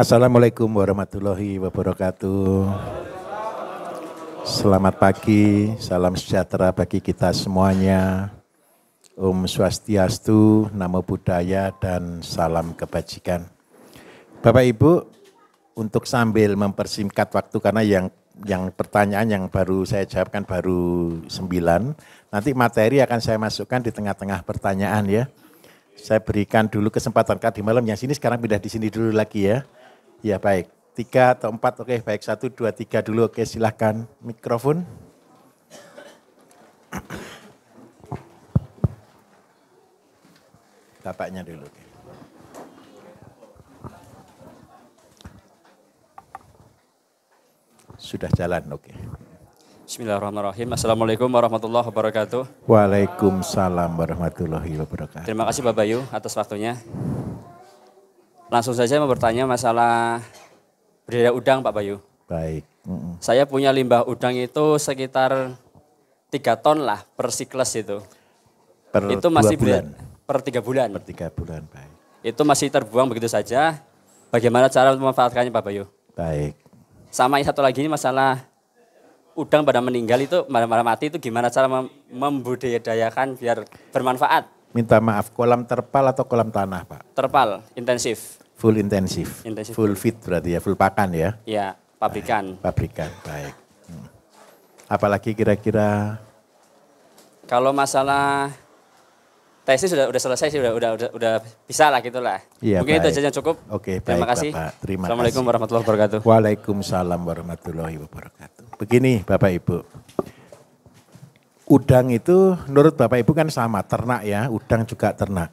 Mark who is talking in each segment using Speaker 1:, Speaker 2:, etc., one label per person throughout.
Speaker 1: Assalamualaikum warahmatullahi wabarakatuh. Selamat pagi, salam sejahtera bagi kita semuanya. Om Swastiastu, Namo Buddhaya, dan salam kebajikan. Bapak Ibu, untuk sambil mempersingkat waktu karena yang pertanyaan yang baru saya jawabkan baru 9, nanti materi akan saya masukkan di tengah-tengah pertanyaan ya. Saya berikan dulu kesempatan di malam yang sini, sekarang pindah di sini dulu lagi ya. Ya baik, 3 atau 4, oke baik, 1, 2, 3 dulu, oke silahkan mikrofon. Bapaknya dulu. Oke. Sudah jalan, oke.
Speaker 2: Bismillahirrahmanirrahim. Assalamualaikum warahmatullahi wabarakatuh.
Speaker 1: Waalaikumsalam warahmatullahi wabarakatuh.
Speaker 2: Terima kasih Pak Bayu atas waktunya. Langsung saja mau bertanya masalah budidaya udang Pak Bayu.
Speaker 1: Baik.
Speaker 2: Saya punya limbah udang itu sekitar 3 ton lah per siklus itu.
Speaker 1: Per
Speaker 2: itu masih
Speaker 1: 2 bulan?
Speaker 2: Per 3 bulan.
Speaker 1: Per 3 bulan, baik.
Speaker 2: Itu masih terbuang begitu saja. Bagaimana cara memanfaatkannya Pak Bayu?
Speaker 1: Baik.
Speaker 2: Sama yang satu lagi ini masalah udang pada meninggal itu, pada mati itu gimana cara membudidayakan biar bermanfaat?
Speaker 1: Minta maaf, kolam terpal atau kolam tanah Pak?
Speaker 2: Terpal, intensif.
Speaker 1: Full intensif, full feed berarti ya, full pakan ya?
Speaker 2: Ya, pabrikan.
Speaker 1: Baik, pabrikan, baik. Apalagi kira-kira?
Speaker 2: Kalau masalah tesis sudah selesai sih, udah bisa lah gitulah.
Speaker 1: Ya,
Speaker 2: mungkin
Speaker 1: baik.
Speaker 2: itu saja cukup.
Speaker 1: Oke,
Speaker 2: terima
Speaker 1: baik,
Speaker 2: kasih.
Speaker 1: Bapak. Terima
Speaker 2: Assalamualaikum
Speaker 1: kasih.
Speaker 2: warahmatullahi wabarakatuh.
Speaker 1: Waalaikumsalam warahmatullahi wabarakatuh. Begini Bapak Ibu, udang itu menurut Bapak Ibu kan sama, ternak ya, udang juga ternak.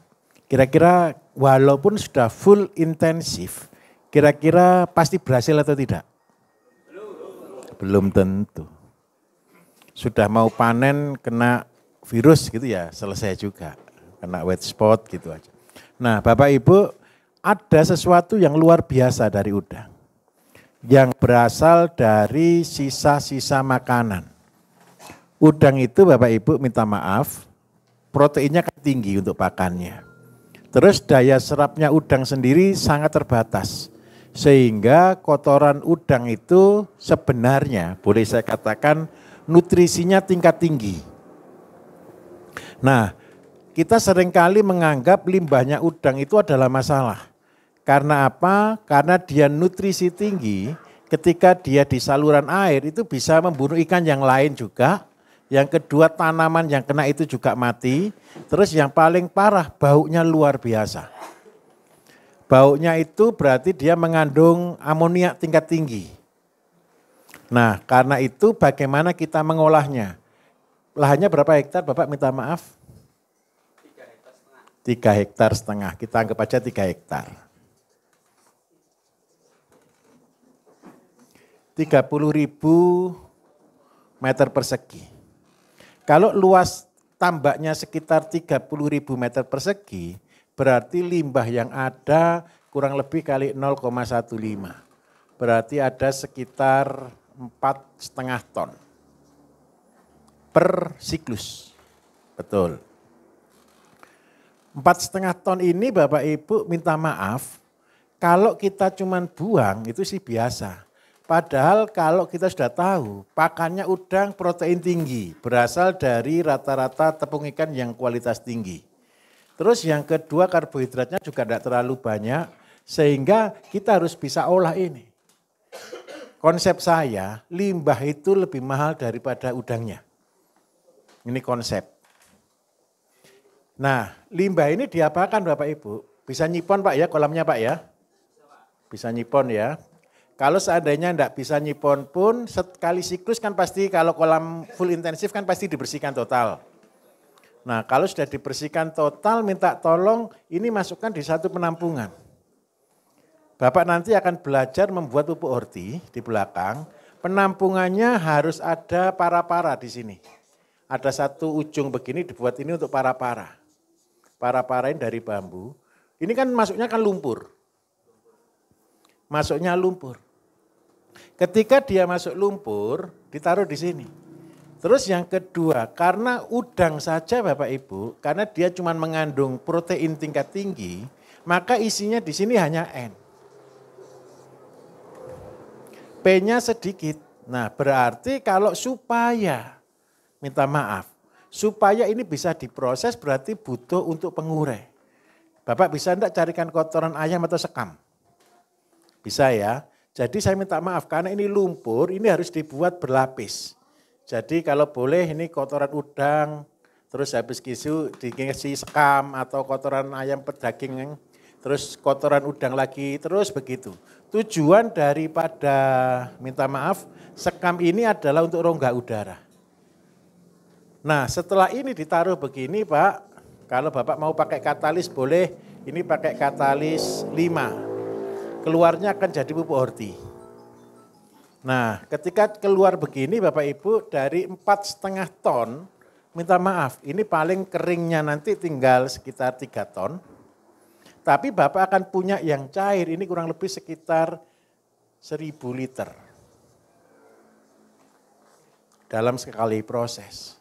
Speaker 1: Kira-kira walaupun sudah full intensif, kira-kira pasti berhasil atau tidak? Belum tentu. Sudah mau panen kena virus gitu ya, selesai juga. Kena white spot gitu aja. Nah Bapak Ibu, ada sesuatu yang luar biasa dari udang. Yang berasal dari sisa-sisa makanan. Udang itu Bapak Ibu minta maaf, proteinnya kan tinggi untuk pakannya. Terus daya serapnya udang sendiri sangat terbatas. Sehingga kotoran udang itu sebenarnya boleh saya katakan nutrisinya tingkat tinggi. Nah, kita seringkali menganggap limbahnya udang itu adalah masalah. Karena apa? Karena dia nutrisi tinggi, ketika dia di saluran air itu bisa membunuh ikan yang lain juga. Yang kedua tanaman yang kena itu juga mati. Terus yang paling parah baunya luar biasa. Baunya itu berarti dia mengandung amoniak tingkat tinggi. Nah karena itu bagaimana kita mengolahnya? Lahannya berapa hektar Bapak minta maaf? 3,5 hektar. Kita anggap aja 3 hektar. 30.000 meter persegi. Kalau luas tambaknya sekitar 30.000 meter persegi, berarti limbah yang ada kurang lebih kali 0,15. Berarti ada sekitar 4,5 ton per siklus. Betul. 4,5 ton ini Bapak Ibu minta maaf, kalau kita cuman buang itu sih biasa. Padahal kalau kita sudah tahu pakannya udang protein tinggi, berasal dari rata-rata tepung ikan yang kualitas tinggi. Terus yang kedua karbohidratnya juga tidak terlalu banyak, sehingga kita harus bisa olah ini. Konsep saya, limbah itu lebih mahal daripada udangnya. Ini konsep. Nah, limbah ini diapakan Bapak Ibu? Bisa nyipon Pak ya, kolamnya Pak ya? Bisa nyipon ya. Kalau seandainya enggak bisa nyipon pun, sekali siklus kan pasti kalau kolam full intensif kan pasti dibersihkan total. Nah kalau sudah dibersihkan total, minta tolong ini masukkan di satu penampungan. Bapak nanti akan belajar membuat pupuk horti di belakang. Penampungannya harus ada para-para di sini. Ada satu ujung begini dibuat ini untuk para-para. Para-para ini dari bambu. Ini kan masuknya kan lumpur. Masuknya lumpur. Ketika dia masuk lumpur, ditaruh di sini. Terus yang kedua, karena udang saja Bapak Ibu, karena dia cuma mengandung protein tingkat tinggi, maka isinya di sini hanya N. P-nya sedikit. Nah, berarti kalau supaya, minta maaf, supaya ini bisa diproses berarti butuh untuk pengurai. Bapak bisa enggak carikan kotoran ayam atau sekam? Bisa ya. Jadi saya minta maaf karena ini lumpur, ini harus dibuat berlapis. Jadi kalau boleh ini kotoran udang, terus habis gitu dikasih sekam atau kotoran ayam pedaging, terus kotoran udang lagi, terus begitu. Tujuan daripada minta maaf, sekam ini adalah untuk rongga udara. Nah setelah ini ditaruh begini Pak, kalau Bapak mau pakai katalis boleh, ini pakai katalis 5. Keluarnya akan jadi pupuk horti. Nah ketika keluar begini Bapak Ibu dari 4,5 ton, minta maaf ini paling keringnya nanti tinggal sekitar 3 ton. Tapi Bapak akan punya yang cair ini kurang lebih sekitar 1.000 liter. Dalam sekali proses.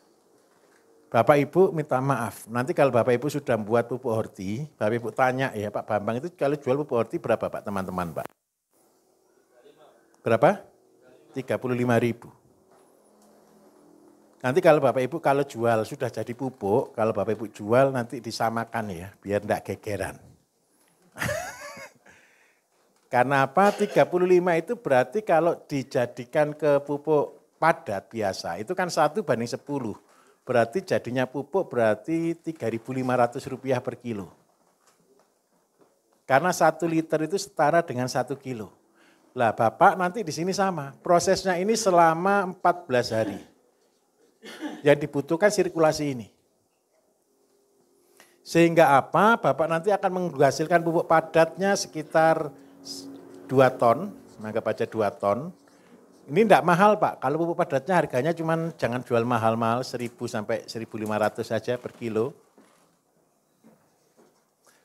Speaker 1: Bapak Ibu minta maaf, nanti kalau Bapak Ibu sudah membuat pupuk horti, Bapak Ibu tanya ya Pak Bambang itu kalau jual pupuk horti berapa Pak teman-teman Pak? Berapa? 35.000. Nanti kalau Bapak Ibu kalau jual sudah jadi pupuk, kalau Bapak Ibu jual nanti disamakan ya, biar enggak gegeran. Karena apa? 35 itu berarti kalau dijadikan ke pupuk padat biasa, itu kan 1 banding 10. Berarti jadinya pupuk berarti Rp3.500 per kilo. Karena 1 liter itu setara dengan 1 kilo. Lah Bapak nanti di sini sama, prosesnya ini selama 14 hari. Yang dibutuhkan sirkulasi ini. Sehingga apa? Bapak nanti akan menghasilkan pupuk padatnya sekitar 2 ton, anggap aja 2 ton. Ini enggak mahal Pak, kalau pupuk padatnya harganya cuman jangan jual mahal-mahal 1.000 sampai 1.500 saja per kilo.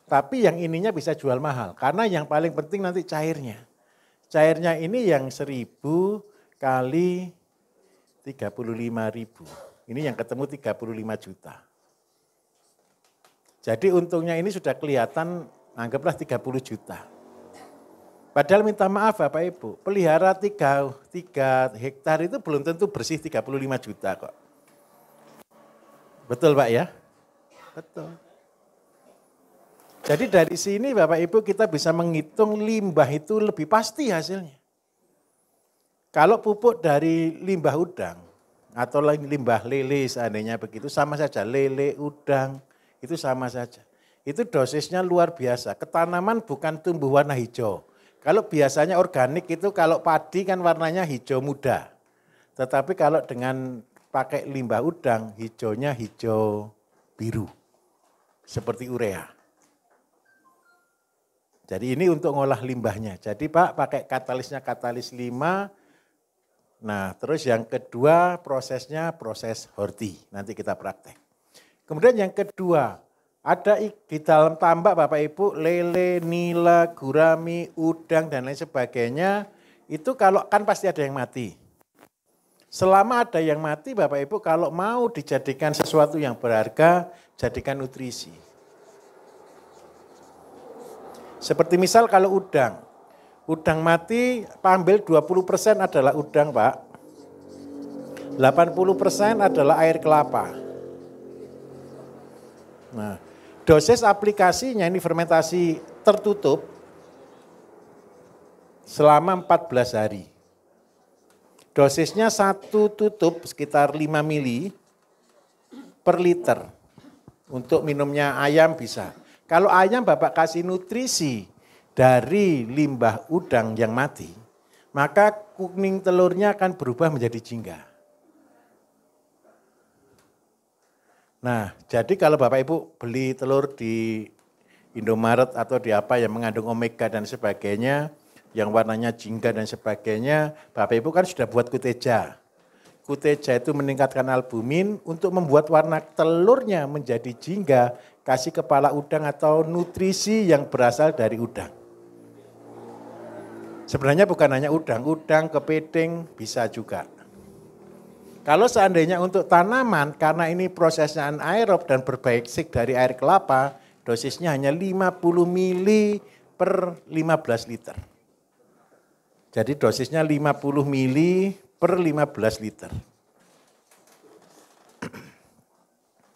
Speaker 1: Tapi yang ininya bisa jual mahal, karena yang paling penting nanti cairnya. Cairnya ini yang 1.000 kali 35.000, ini yang ketemu 35 juta. Jadi untungnya ini sudah kelihatan, anggaplah 30 juta. Padahal minta maaf Bapak Ibu, pelihara 3 hektar itu belum tentu bersih 35 juta kok. Betul Pak ya? Betul. Jadi dari sini Bapak Ibu kita bisa menghitung limbah itu lebih pasti hasilnya. Kalau pupuk dari limbah udang atau limbah lele seandainya begitu sama saja, lele, udang itu sama saja. Itu dosisnya luar biasa, ketanaman bukan tumbuh warna hijau. Kalau biasanya organik itu kalau padi kan warnanya hijau muda. Tetapi kalau dengan pakai limbah udang, hijaunya hijau biru. Seperti urea. Jadi ini untuk ngolah limbahnya. Jadi Pak pakai katalisnya katalis 5. Nah terus yang kedua prosesnya proses horti. Nanti kita praktek. Kemudian yang kedua. Ada di dalam tambak Bapak Ibu, lele, nila, gurami, udang dan lain sebagainya, itu kalau kan pasti ada yang mati. Selama ada yang mati Bapak Ibu kalau mau dijadikan sesuatu yang berharga, jadikan nutrisi. Seperti misal kalau udang mati ambil 20% adalah udang Pak, 80% adalah air kelapa. Nah, dosis aplikasinya ini fermentasi tertutup selama 14 hari. Dosisnya 1 tutup sekitar 5 mili per liter. Untuk minumnya ayam bisa. Kalau ayam Bapak kasih nutrisi dari limbah udang yang mati, maka kuning telurnya akan berubah menjadi jingga. Nah, jadi kalau Bapak Ibu beli telur di Indomaret atau di apa yang mengandung omega dan sebagainya, yang warnanya jingga dan sebagainya, Bapak Ibu kan sudah buat kuteja. Kuteja itu meningkatkan albumin untuk membuat warna telurnya menjadi jingga, kasih kepala udang atau nutrisi yang berasal dari udang. Sebenarnya bukan hanya udang, kepiting bisa juga. Kalau seandainya untuk tanaman, karena ini prosesnya anaerob dan berbaik dari air kelapa, dosisnya hanya 50 mili per 15 liter. Jadi dosisnya 50 mili per 15 liter.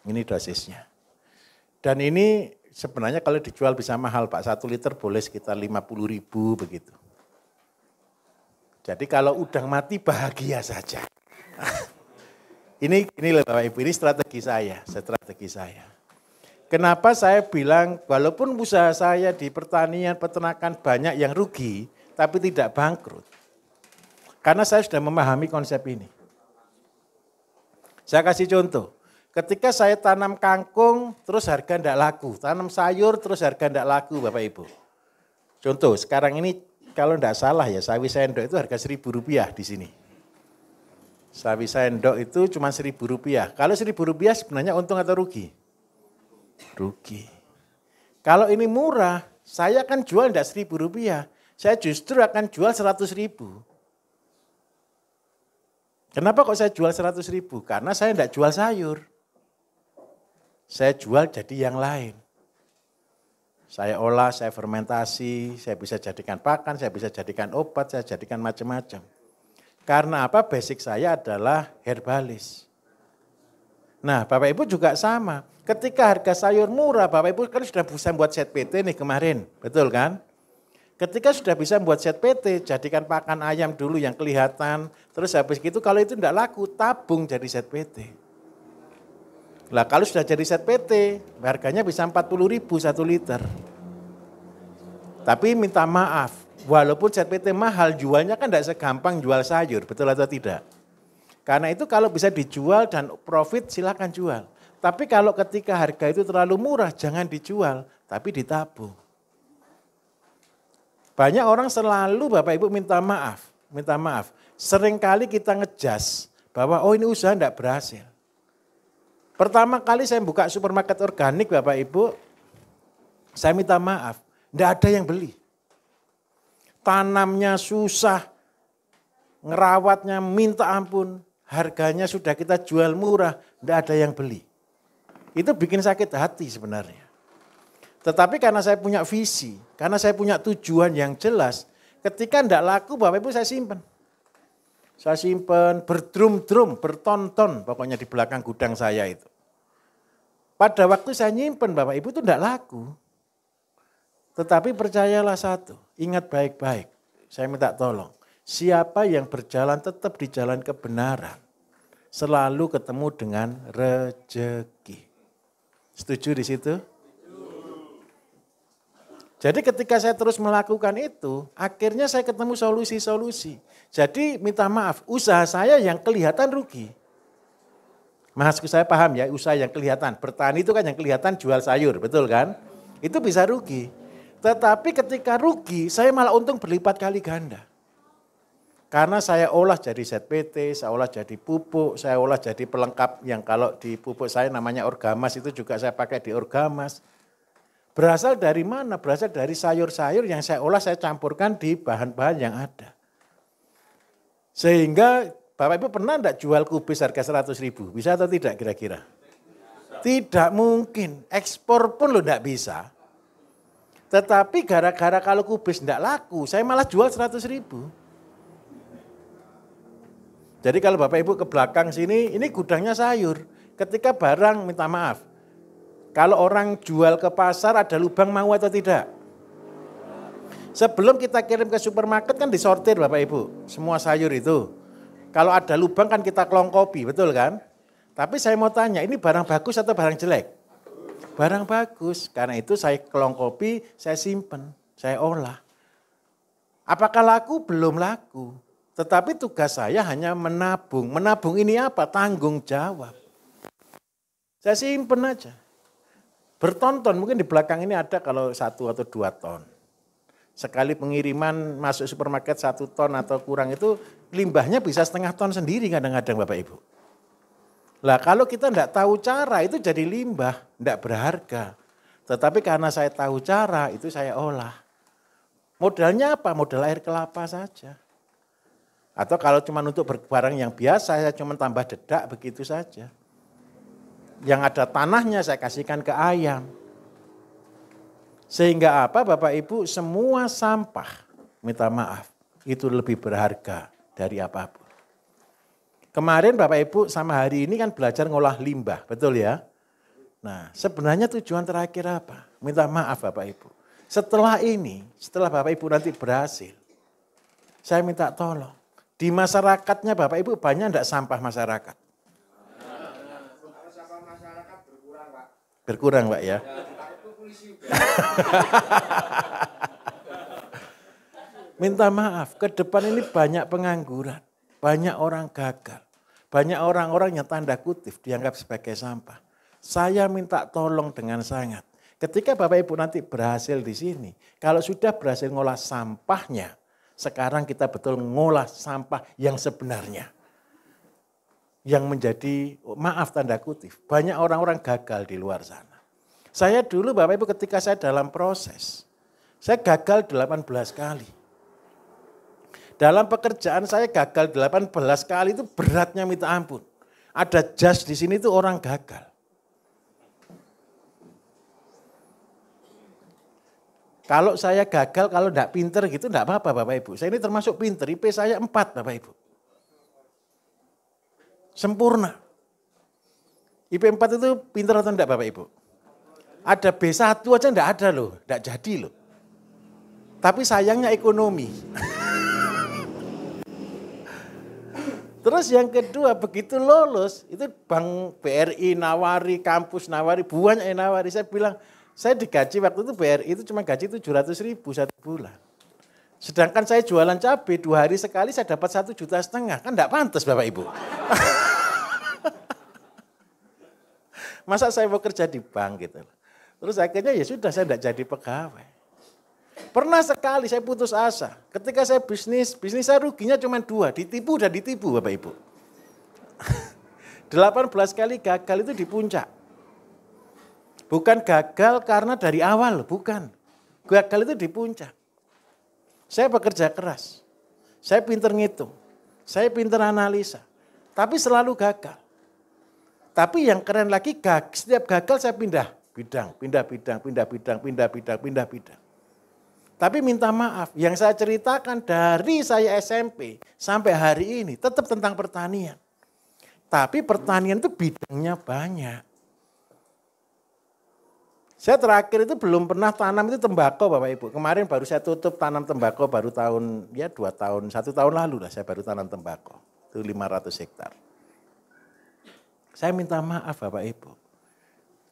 Speaker 1: Ini dosisnya. Dan ini sebenarnya kalau dijual bisa mahal Pak, 1 liter boleh sekitar 50.000 begitu. Jadi kalau udang mati bahagia saja. Ini loh Bapak Ibu, ini strategi saya. Kenapa saya bilang walaupun usaha saya di pertanian, peternakan banyak yang rugi, tapi tidak bangkrut. Karena saya sudah memahami konsep ini. Saya kasih contoh, ketika saya tanam kangkung terus harga tidak laku, tanam sayur terus harga tidak laku Bapak Ibu. Contoh, sekarang ini kalau tidak salah ya sawi sendok itu harga Rp1.000 di sini. Sawi sendok itu cuma Rp1.000. Kalau Rp1.000 sebenarnya untung atau rugi? Rugi. Kalau ini murah, saya akan jual tidak Rp1.000. Saya justru akan jual 100.000. Kenapa kok saya jual 100.000? Karena saya tidak jual sayur. Saya jual jadi yang lain. Saya olah, saya fermentasi, saya bisa jadikan pakan, saya bisa jadikan obat, saya jadikan macam-macam. Karena apa? Basic saya adalah herbalis. Nah, Bapak Ibu juga sama. Ketika harga sayur murah, Bapak Ibu kan sudah bisa buat set PT nih kemarin, betul kan? Ketika sudah bisa buat set PT, jadikan pakan ayam dulu yang kelihatan, terus habis gitu kalau itu tidak laku, tabung jadi set PT. Lah kalau sudah jadi set PT, harganya bisa 40.000 1 liter. Tapi minta maaf, walaupun set PT mahal, jualnya kan tidak segampang jual sayur, betul atau tidak? Karena itu kalau bisa dijual dan profit silakan jual. Tapi kalau ketika harga itu terlalu murah, jangan dijual, tapi ditabung. Banyak orang selalu Bapak Ibu minta maaf. Seringkali kita ngejas bahwa oh ini usaha tidak berhasil. Pertama kali saya buka supermarket organik Bapak Ibu, saya minta maaf, tidak ada yang beli. Tanamnya susah, ngerawatnya minta ampun, harganya sudah kita jual murah, tidak ada yang beli. Itu bikin sakit hati sebenarnya. Tetapi karena saya punya visi, karena saya punya tujuan yang jelas, ketika tidak laku Bapak Ibu saya simpen. Saya simpen berdrum-drum, berton-ton pokoknya di belakang gudang saya itu. Pada waktu saya nyimpen Bapak Ibu itu tidak laku. Tetapi percayalah satu, ingat baik-baik, saya minta tolong. Siapa yang berjalan tetap di jalan kebenaran, selalu ketemu dengan rejeki. Setuju di situ? Jadi ketika saya terus melakukan itu, akhirnya saya ketemu solusi-solusi. Jadi minta maaf, usaha saya yang kelihatan rugi. Maksudku saya paham ya, usaha yang kelihatan. Bertani itu kan yang kelihatan jual sayur, betul kan? Itu bisa rugi. Tetapi ketika rugi, saya malah untung berlipat kali ganda. Karena saya olah jadi zat PT, saya olah jadi pupuk, saya olah jadi pelengkap yang kalau di pupuk saya namanya Orgamas, itu juga saya pakai di Orgamas. Berasal dari mana? Berasal dari sayur-sayur yang saya olah, saya campurkan di bahan-bahan yang ada. Sehingga Bapak Ibu pernah enggak jual kubis harga 100.000? Bisa atau tidak kira-kira? Tidak mungkin, ekspor pun lo enggak bisa. Tetapi gara-gara kalau kubis enggak laku, saya malah jual 100.000. Jadi kalau Bapak Ibu ke belakang sini, ini gudangnya sayur. Ketika barang, minta maaf, kalau orang jual ke pasar ada lubang mau atau tidak? Sebelum kita kirim ke supermarket kan disortir Bapak Ibu, semua sayur itu. Kalau ada lubang kan kita kelongkopi, betul kan? Tapi saya mau tanya, ini barang bagus atau barang jelek? Barang bagus, karena itu saya kelongkopi, saya simpen, saya olah. Apakah laku? Belum laku. Tetapi tugas saya hanya menabung. Menabung ini apa? Tanggung jawab. Saya simpen aja. Berton-ton, mungkin di belakang ini ada kalau 1 atau 2 ton. Sekali pengiriman masuk supermarket 1 ton atau kurang itu limbahnya bisa setengah ton sendiri kadang-kadang Bapak Ibu. Lah kalau kita tidak tahu cara itu jadi limbah, tidak berharga. Tetapi karena saya tahu cara itu saya olah. Modalnya apa? Modal air kelapa saja. Atau kalau cuma untuk barang yang biasa saya cuma tambah dedak begitu saja. Yang ada tanahnya saya kasihkan ke ayam. Sehingga apa Bapak Ibu, semua sampah, minta maaf, itu lebih berharga dari apapun. Kemarin Bapak Ibu sama hari ini kan belajar ngolah limbah, betul ya? Nah, sebenarnya tujuan terakhir apa? Minta maaf Bapak Ibu. Setelah ini, setelah Bapak Ibu nanti berhasil, saya minta tolong. Di masyarakatnya Bapak Ibu banyak enggak sampah masyarakat?
Speaker 3: Sampah masyarakat berkurang, Pak.
Speaker 1: Berkurang, Pak ya? Minta maaf, ke depan ini banyak pengangguran, banyak orang gagal, banyak orang-orang yang tanda kutip dianggap sebagai sampah. Saya minta tolong dengan sangat. Ketika Bapak Ibu nanti berhasil di sini, kalau sudah berhasil ngolah sampahnya, sekarang kita betul ngolah sampah yang sebenarnya. Yang menjadi, maaf tanda kutip, banyak orang-orang gagal di luar sana. Saya dulu Bapak Ibu ketika saya dalam proses, saya gagal 18 kali. Dalam pekerjaan saya gagal 18 kali itu beratnya minta ampun. Ada jas di sini itu orang gagal. Kalau saya gagal, kalau enggak pinter gitu enggak apa-apa Bapak Ibu. Saya ini termasuk pinter, IP saya 4 Bapak Ibu. Sempurna. IP 4 itu pinter atau enggak Bapak Ibu? Ada B1 aja enggak ada loh, enggak jadi loh. Tapi sayangnya ekonomi. Terus yang kedua, begitu lolos, itu Bank BRI nawari, kampus nawari, banyak yang nawari. Saya bilang, saya digaji waktu itu BRI itu cuma gaji 700.000 satu bulan. Sedangkan saya jualan cabai 2 hari sekali saya dapat 1,5 juta. Kan enggak pantas Bapak Ibu. Masa saya mau kerja di bank gitu. Terus akhirnya ya sudah saya enggak jadi pegawai. Pernah sekali saya putus asa. Ketika saya bisnis saya ruginya cuma 2. Ditipu udah ditipu Bapak Ibu. 18 kali gagal itu di puncak. Bukan gagal karena dari awal, bukan. Gagal itu di puncak. Saya bekerja keras. Saya pinter ngitung. Saya pinter analisa. Tapi selalu gagal. Tapi yang keren lagi, setiap gagal saya pindah bidang. Tapi minta maaf, yang saya ceritakan dari saya SMP sampai hari ini tetap tentang pertanian. Tapi pertanian itu bidangnya banyak. Saya terakhir itu belum pernah tanam itu tembakau Bapak Ibu. Kemarin baru saya tutup tanam tembakau baru tahun, 1 tahun lalu lah saya baru tanam tembakau. Itu 500 hektar. Saya minta maaf Bapak Ibu.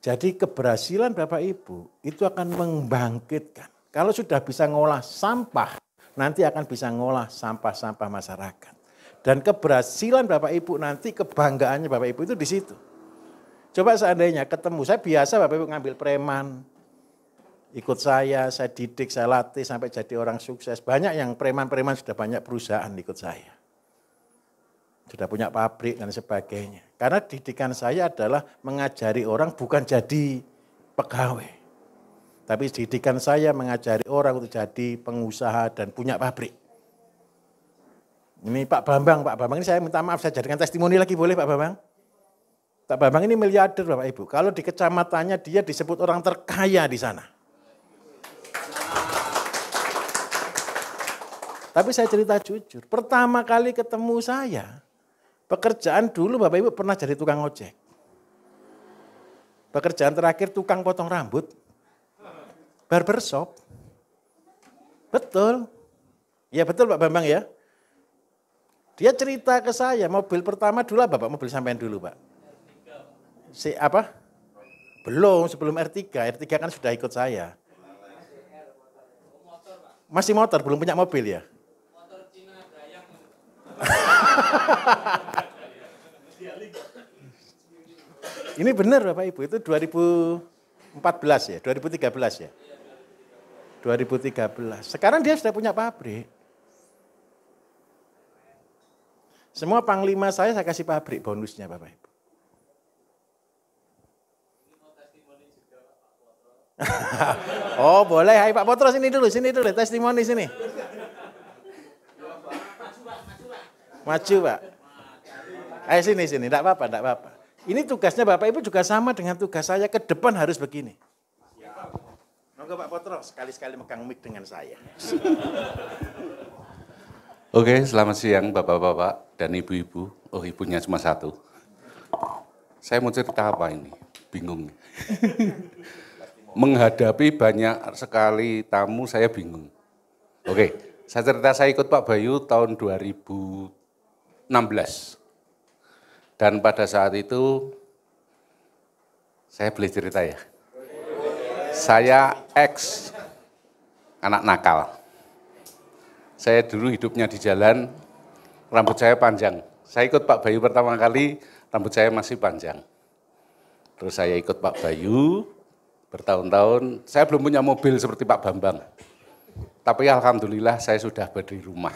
Speaker 1: Jadi keberhasilan Bapak Ibu itu akan membangkitkan. Kalau sudah bisa ngolah sampah, nanti akan bisa ngolah sampah-sampah masyarakat. Dan keberhasilan Bapak Ibu nanti, kebanggaannya Bapak Ibu itu di situ. Coba seandainya ketemu, saya biasa Bapak Ibu ngambil preman, ikut saya didik, saya latih sampai jadi orang sukses. Banyak yang preman-preman sudah banyak perusahaan ikut saya. Sudah punya pabrik dan sebagainya. Karena didikan saya adalah mengajari orang bukan jadi pegawai. Tapi didikan saya mengajari orang untuk jadi pengusaha dan punya pabrik. Ini Pak Bambang ini saya minta maaf, saya jadikan testimoni lagi boleh Pak Bambang? Pak Bambang ini miliarder Bapak Ibu. Kalau di kecamatannya dia disebut orang terkaya di sana. Tapi saya cerita jujur, pertama kali ketemu saya, pekerjaan dulu Bapak Ibu pernah jadi tukang ojek. Pekerjaan terakhir tukang potong rambut. Barbershop. Betul. Ya betul Pak Bambang ya. Dia cerita ke saya, mobil pertama dulu apa Pak? Mobil sampean dulu Pak? Apa? Belum, sebelum R3. R3 kan sudah ikut saya. Masih motor, belum punya mobil ya? Motor Cina Dayang. Ini benar Bapak Ibu, itu 2014 ya, 2013 ya. 2013. Sekarang dia sudah punya pabrik. Semua panglima saya kasih pabrik bonusnya Bapak Ibu. Oh boleh, hai Pak Potro sini dulu testimoni sini. Maju Pak. Ayo sini, enggak apa-apa. Ini tugasnya Bapak Ibu juga sama dengan tugas saya, ke depan harus begini. Monggo Pak Potro, sekali-sekali megang mic dengan saya.
Speaker 4: Oke, selamat siang Bapak-Bapak dan Ibu-Ibu. Oh, ibunya cuma satu. Saya mau cerita apa ini? Bingung. Menghadapi banyak sekali tamu, saya bingung. Oke, saya cerita saya ikut Pak Bayu tahun 2016. Dan pada saat itu, saya boleh cerita ya? Saya ex anak nakal. Saya dulu hidupnya di jalan, rambut saya panjang. Saya ikut Pak Bayu pertama kali, rambut saya masih panjang. Terus saya ikut Pak Bayu, bertahun-tahun, saya belum punya mobil seperti Pak Bambang. Tapi alhamdulillah saya sudah berdiri rumah.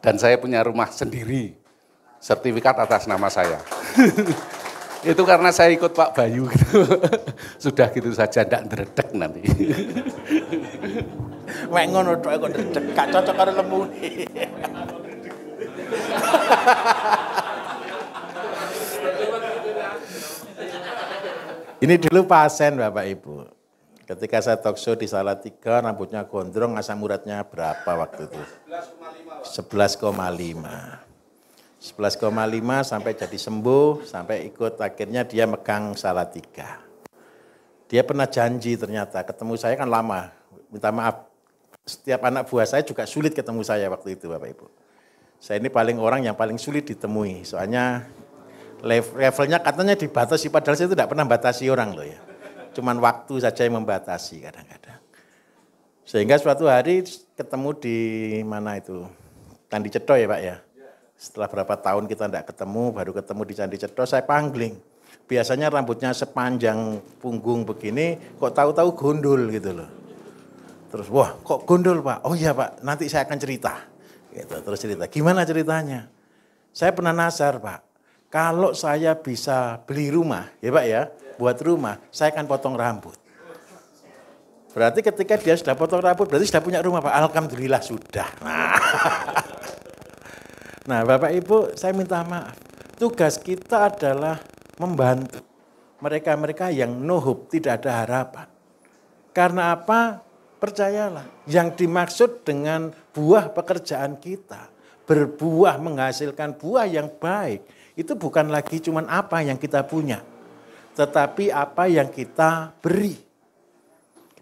Speaker 4: Dan saya punya rumah sendiri, sertifikat atas nama saya. Itu karena saya ikut Pak Bayu gitu. Sudah gitu saja, ndak ndredeg nanti.
Speaker 1: Mek ngono tok kok ndredeg, gak cocok karo lemune. Ini dulu pasien Bapak Ibu. Ketika saya talk show di Salatiga, rambutnya gondrong, asam uratnya berapa waktu itu? 11,5. 11,5 sampai jadi sembuh, sampai ikut akhirnya dia megang Salatiga. Dia pernah janji ternyata, ketemu saya kan lama, minta maaf. Setiap anak buah saya juga sulit ketemu saya waktu itu Bapak Ibu. Saya ini orang yang paling sulit ditemui, soalnya levelnya katanya dibatasi, padahal saya itu tidak pernah batasi orang loh ya. Cuman waktu saja yang membatasi kadang-kadang. Sehingga suatu hari ketemu di mana itu, Candi Cetho ya Pak ya. Setelah berapa tahun kita tidak ketemu, baru ketemu di Candi Cetho, saya pangling. Biasanya rambutnya sepanjang punggung begini, kok tahu-tahu gondol gitu loh. Terus, wah kok gondol Pak? Oh iya Pak, nanti saya akan cerita. Gitu, terus cerita, gimana ceritanya? Saya pernah nasar Pak, kalau saya bisa beli rumah, ya Pak ya, buat rumah, saya akan potong rambut. Berarti ketika dia sudah potong rambut, berarti sudah punya rumah Pak. Alhamdulillah sudah. Nah Bapak Ibu, saya minta maaf. Tugas kita adalah membantu mereka-mereka yang nuhub, tidak ada harapan. Karena apa? Percayalah, yang dimaksud dengan buah pekerjaan kita, berbuah menghasilkan buah yang baik, itu bukan lagi cuman apa yang kita punya, tetapi apa yang kita beri.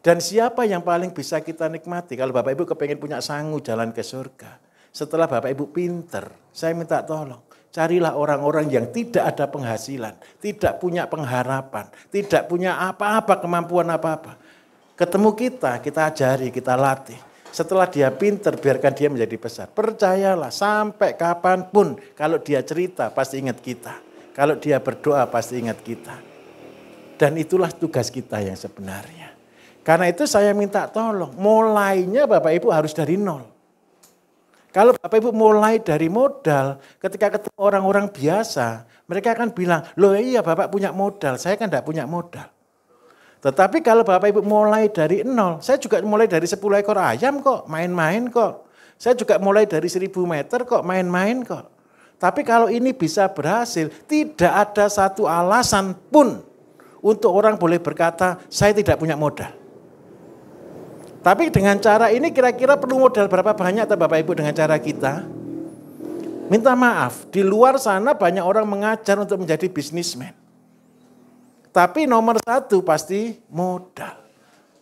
Speaker 1: Dan siapa yang paling bisa kita nikmati? Kalau Bapak Ibu kepengen punya sangu jalan ke surga, setelah Bapak Ibu pinter, saya minta tolong, carilah orang-orang yang tidak ada penghasilan, tidak punya pengharapan, tidak punya apa-apa, kemampuan apa-apa. Ketemu kita ajari, kita latih. Setelah dia pinter, biarkan dia menjadi besar. Percayalah, sampai kapanpun, kalau dia cerita, pasti ingat kita. Kalau dia berdoa, pasti ingat kita. Dan itulah tugas kita yang sebenarnya. Karena itu saya minta tolong, mulainya Bapak Ibu harus dari nol. Kalau Bapak Ibu mulai dari modal, ketika ketemu orang-orang biasa, mereka akan bilang, loh iya Bapak punya modal, saya kan tidak punya modal. Tetapi kalau Bapak Ibu mulai dari nol, saya juga mulai dari 10 ekor ayam kok, main-main kok. Saya juga mulai dari 1000 meter kok, main-main kok. Tapi kalau ini bisa berhasil, tidak ada satu alasan pun untuk orang boleh berkata, saya tidak punya modal. Tapi dengan cara ini kira-kira perlu modal berapa banyak atau Bapak Ibu dengan cara kita? Minta maaf, di luar sana banyak orang mengajar untuk menjadi bisnismen. Tapi nomor satu pasti modal.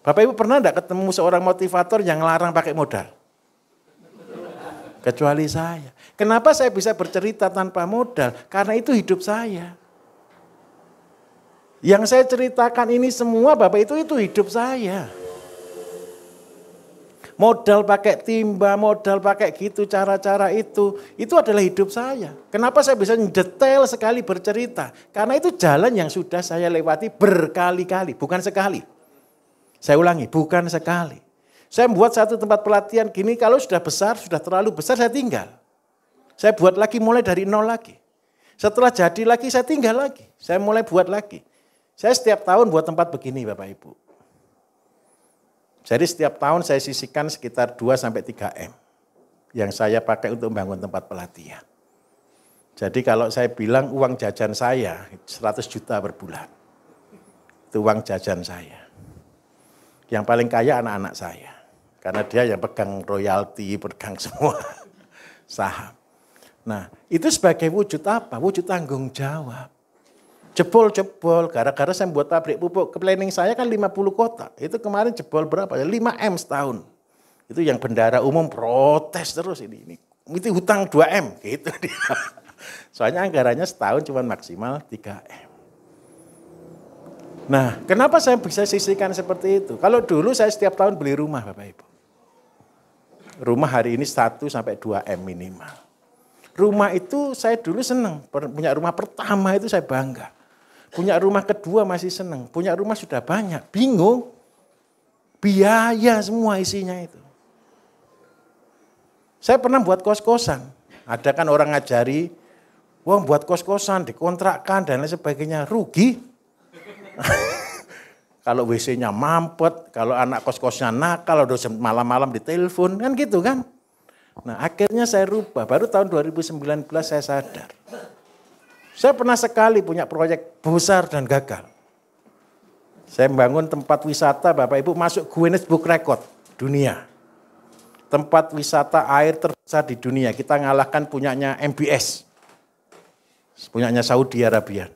Speaker 1: Bapak Ibu pernah enggak ketemu seorang motivator yang larang pakai modal? Kecuali saya. Kenapa saya bisa bercerita tanpa modal? Karena itu hidup saya. Yang saya ceritakan ini semua Bapak itu hidup saya. Modal pakai timba, modal pakai gitu, cara-cara itu adalah hidup saya. Kenapa saya bisa detail sekali bercerita? Karena itu jalan yang sudah saya lewati berkali-kali, bukan sekali. Saya ulangi, bukan sekali. Saya membuat satu tempat pelatihan gini, kalau sudah besar, sudah terlalu besar, saya tinggal. Saya buat lagi, mulai dari nol lagi. Setelah jadi lagi, saya tinggal lagi. Saya mulai buat lagi. Saya setiap tahun buat tempat begini Bapak Ibu. Jadi setiap tahun saya sisihkan sekitar 2-3 M yang saya pakai untuk membangun tempat pelatihan. Jadi kalau saya bilang uang jajan saya 100 juta per bulan. Itu uang jajan saya. Yang paling kaya anak-anak saya. Karena dia yang pegang royalti, pegang semua. saham. Nah, itu sebagai wujud apa? Wujud tanggung jawab. Jebol-jebol, gara-gara saya buat pabrik pupuk, ke planning saya kan 50 kotak. Itu kemarin jebol berapa? 5M setahun. Itu yang bendara umum protes terus ini. Itu hutang 2M, gitu. Soalnya anggarannya setahun cuma maksimal 3M. Nah, kenapa saya bisa sisihkan seperti itu? Kalau dulu saya setiap tahun beli rumah, Bapak Ibu. Rumah hari ini 1 sampai 2M minimal. Rumah itu saya dulu senang. Punya rumah pertama itu saya bangga. Punya rumah kedua masih senang. Punya rumah sudah banyak. Bingung. Biaya semua isinya itu. Saya pernah buat kos-kosan. Ada kan orang ngajari, wah buat kos-kosan, dikontrakkan dan lain sebagainya. Rugi. Kalau WC-nya mampet, kalau anak kos-kosnya nakal, udah malam-malam ditelepon, kan gitu kan. Nah akhirnya saya rubah, baru tahun 2019 saya sadar. Saya pernah sekali punya proyek besar dan gagal. Saya membangun tempat wisata, Bapak Ibu masuk Guinness Book Record dunia. Tempat wisata air terbesar di dunia, kita ngalahkan punyanya MBS. Punyanya Saudi Arabia.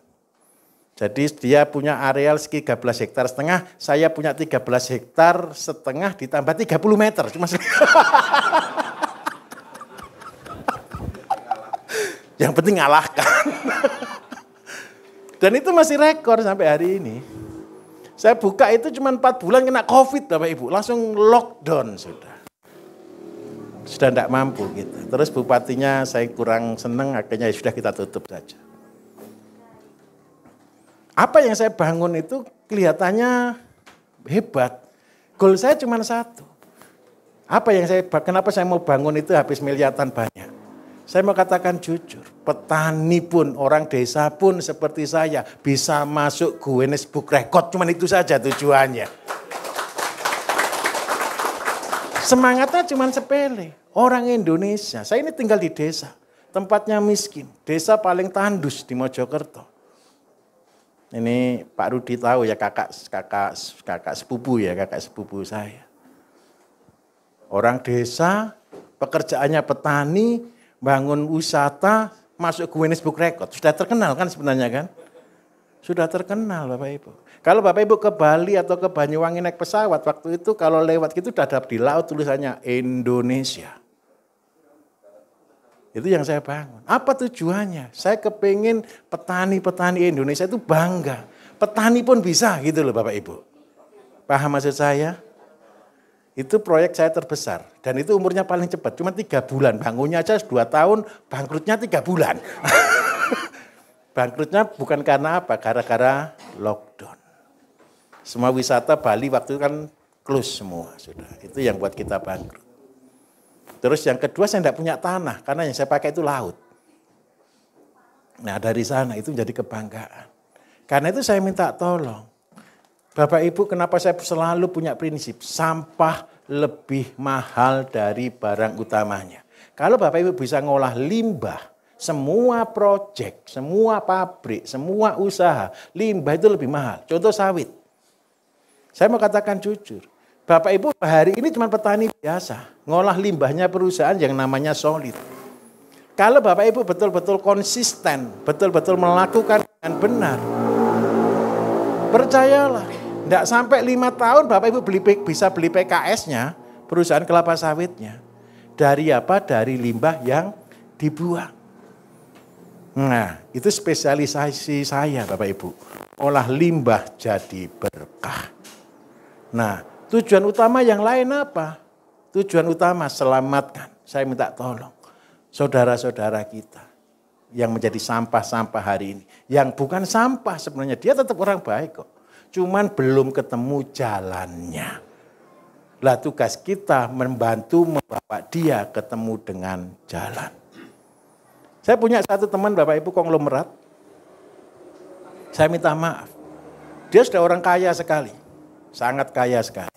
Speaker 1: Jadi dia punya areal 13 hektar setengah, saya punya 13 hektar setengah ditambah 30 meter. Cuma yang penting ngalahkan. Dan itu masih rekor sampai hari ini. Saya buka itu cuma 4 bulan kena COVID Bapak Ibu, langsung lockdown sudah. Sudah tidak mampu gitu. Terus bupatinya saya kurang senang, akhirnya sudah kita tutup saja. Apa yang saya bangun itu kelihatannya hebat. Goal saya cuma satu. Kenapa saya mau bangun itu habis miliaran banyak. Saya mau katakan jujur, petani pun, orang desa pun seperti saya bisa masuk Guinness Book Record. Cuma itu saja tujuannya. Semangatnya cuma sepele. Orang Indonesia, saya ini tinggal di desa. Tempatnya miskin. Desa paling tandus di Mojokerto. Ini Pak Rudi tahu ya kakak sepupu saya. Orang desa, pekerjaannya petani, bangun wisata, masuk Guinness Book Record. Sudah terkenal kan sebenarnya kan? Sudah terkenal Bapak Ibu. Kalau Bapak Ibu ke Bali atau ke Banyuwangi naik pesawat, waktu itu kalau lewat gitu udah ada di laut tulisannya Indonesia. Itu yang saya bangun. Apa tujuannya? Saya kepingin petani-petani Indonesia itu bangga. Petani pun bisa gitu loh Bapak Ibu. Paham maksud saya? Itu proyek saya terbesar. Dan itu umurnya paling cepat. Cuma 3 bulan. Bangunnya aja 2 tahun, bangkrutnya 3 bulan. Bangkrutnya bukan karena apa? Gara-gara lockdown. Semua wisata Bali waktu itu kan close semua. Sudah. Itu yang buat kita bangkrut. Terus yang kedua saya tidak punya tanah, karena yang saya pakai itu laut. Nah dari sana itu menjadi kebanggaan. Karena itu saya minta tolong. Bapak Ibu kenapa saya selalu punya prinsip, sampah lebih mahal dari barang utamanya. Kalau Bapak Ibu bisa ngolah limbah, semua proyek, semua pabrik, semua usaha, limbah itu lebih mahal. Contoh sawit. Saya mau katakan jujur. Bapak Ibu hari ini cuma petani biasa, ngolah limbahnya perusahaan yang namanya solid. Kalau Bapak Ibu betul-betul konsisten, betul-betul melakukan dengan benar, percayalah, tidak sampai 5 tahun Bapak Ibu bisa beli PKS-nya, perusahaan kelapa sawitnya. Dari apa? Dari limbah yang dibuang. Nah, itu spesialisasi saya Bapak Ibu. Olah limbah jadi berkah. Nah, tujuan utama yang lain apa? Tujuan utama selamatkan. Saya minta tolong saudara-saudara kita yang menjadi sampah-sampah hari ini. Yang bukan sampah sebenarnya, dia tetap orang baik kok. Cuman belum ketemu jalannya. Lah tugas kita membantu membawa dia ketemu dengan jalan. Saya punya satu teman Bapak Ibu konglomerat. Saya minta maaf. Dia sudah orang kaya sekali. Sangat kaya sekali.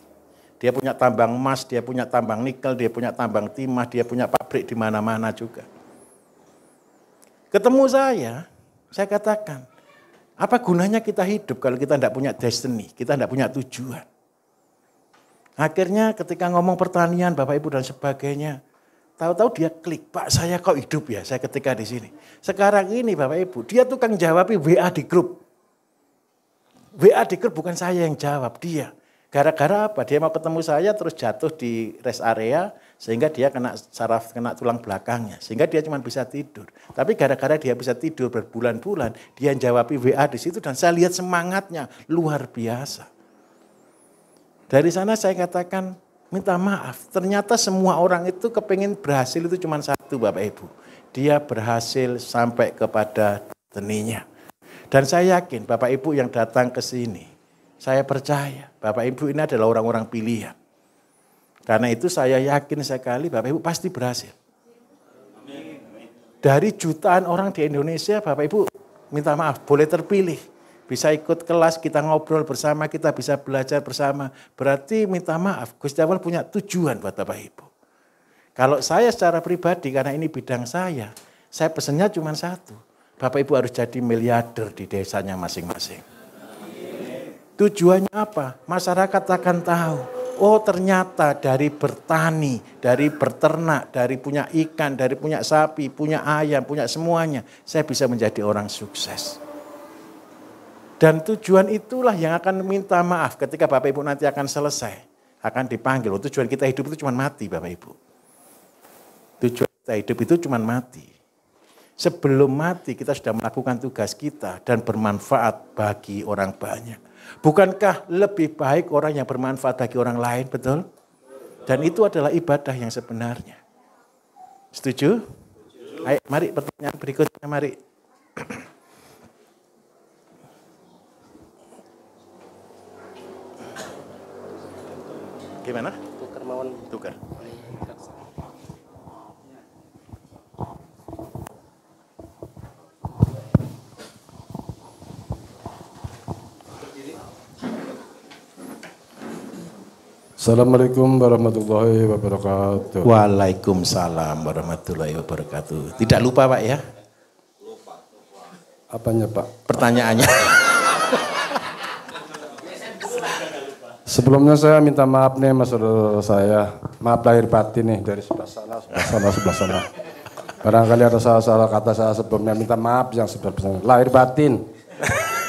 Speaker 1: Dia punya tambang emas, dia punya tambang nikel, dia punya tambang timah, dia punya pabrik di mana-mana juga. Ketemu saya katakan, apa gunanya kita hidup kalau kita tidak punya destiny, kita tidak punya tujuan. Akhirnya ketika ngomong pertanian Bapak Ibu dan sebagainya, Tahu-tahu dia klik, Pak saya kok hidup ya saya ketika di sini. Sekarang ini Bapak Ibu, dia tukang jawab WA di grup. WA di grup bukan saya yang jawab, dia. Gara-gara apa? Dia mau ketemu saya terus jatuh di rest area sehingga dia kena saraf, kena tulang belakangnya. Sehingga dia cuma bisa tidur. Tapi gara-gara dia bisa tidur berbulan-bulan, dia jawab WA di situ dan saya lihat semangatnya luar biasa. Dari sana saya katakan, minta maaf, ternyata semua orang itu kepengen berhasil itu cuma satu Bapak Ibu. Dia berhasil sampai kepada destininya. Dan saya yakin Bapak Ibu yang datang ke sini, saya percaya Bapak Ibu ini adalah orang-orang pilihan. Karena itu saya yakin sekali Bapak Ibu pasti berhasil. Dari jutaan orang di Indonesia Bapak Ibu minta maaf boleh terpilih. Bisa ikut kelas, kita ngobrol bersama, kita bisa belajar bersama. Berarti minta maaf, Gusti Allah punya tujuan buat Bapak Ibu. Kalau saya secara pribadi, karena ini bidang saya pesennya cuma satu. Bapak Ibu harus jadi miliarder di desanya masing-masing. Tujuannya apa? Masyarakat akan tahu, oh ternyata dari bertani, dari berternak, dari punya ikan, dari punya sapi, punya ayam, punya semuanya. Saya bisa menjadi orang sukses. Dan tujuan itulah yang akan minta maaf ketika Bapak Ibu nanti akan selesai. Akan dipanggil. Oh, tujuan kita hidup itu cuma mati Bapak Ibu. Tujuan kita hidup itu cuma mati. Sebelum mati kita sudah melakukan tugas kita dan bermanfaat bagi orang banyak. Bukankah lebih baik orang yang bermanfaat bagi orang lain, betul? Dan itu adalah ibadah yang sebenarnya. Setuju? Ayo, mari pertanyaan berikutnya, mari. Gimana?
Speaker 5: Tukar mawon.
Speaker 1: Tukar.
Speaker 6: Assalamualaikum warahmatullahi wabarakatuh.
Speaker 1: Waalaikumsalam warahmatullahi wabarakatuh. Tidak lupa Pak ya?
Speaker 6: Apanya Pak?
Speaker 1: Pertanyaannya.
Speaker 6: Sebelumnya saya minta maaf nih mas saudara saya. Maaf lahir batin nih dari sebelah sana. Barangkali ada salah kata saya sebelumnya, minta maaf yang sebesar-besarnya. Lahir batin.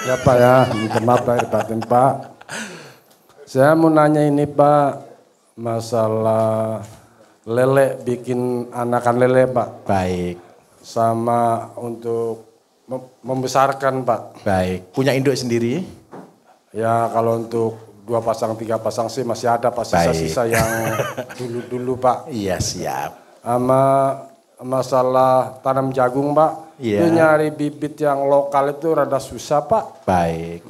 Speaker 6: Ya Pak ya, minta maaf lahir batin Pak. Saya mau nanya ini Pak, masalah lele, bikin anakan lele Pak.
Speaker 1: Baik.
Speaker 6: Sama untuk membesarkan Pak.
Speaker 1: Baik. Punya induk sendiri?
Speaker 6: Ya kalau untuk 2 pasang, 3 pasang sih masih ada Pak, sisa-sisa yang dulu-dulu Pak.
Speaker 1: Iya siap.
Speaker 6: Sama masalah tanam jagung Pak,
Speaker 1: Iya.
Speaker 6: itu nyari bibit yang lokal itu rada susah Pak.
Speaker 1: Baik.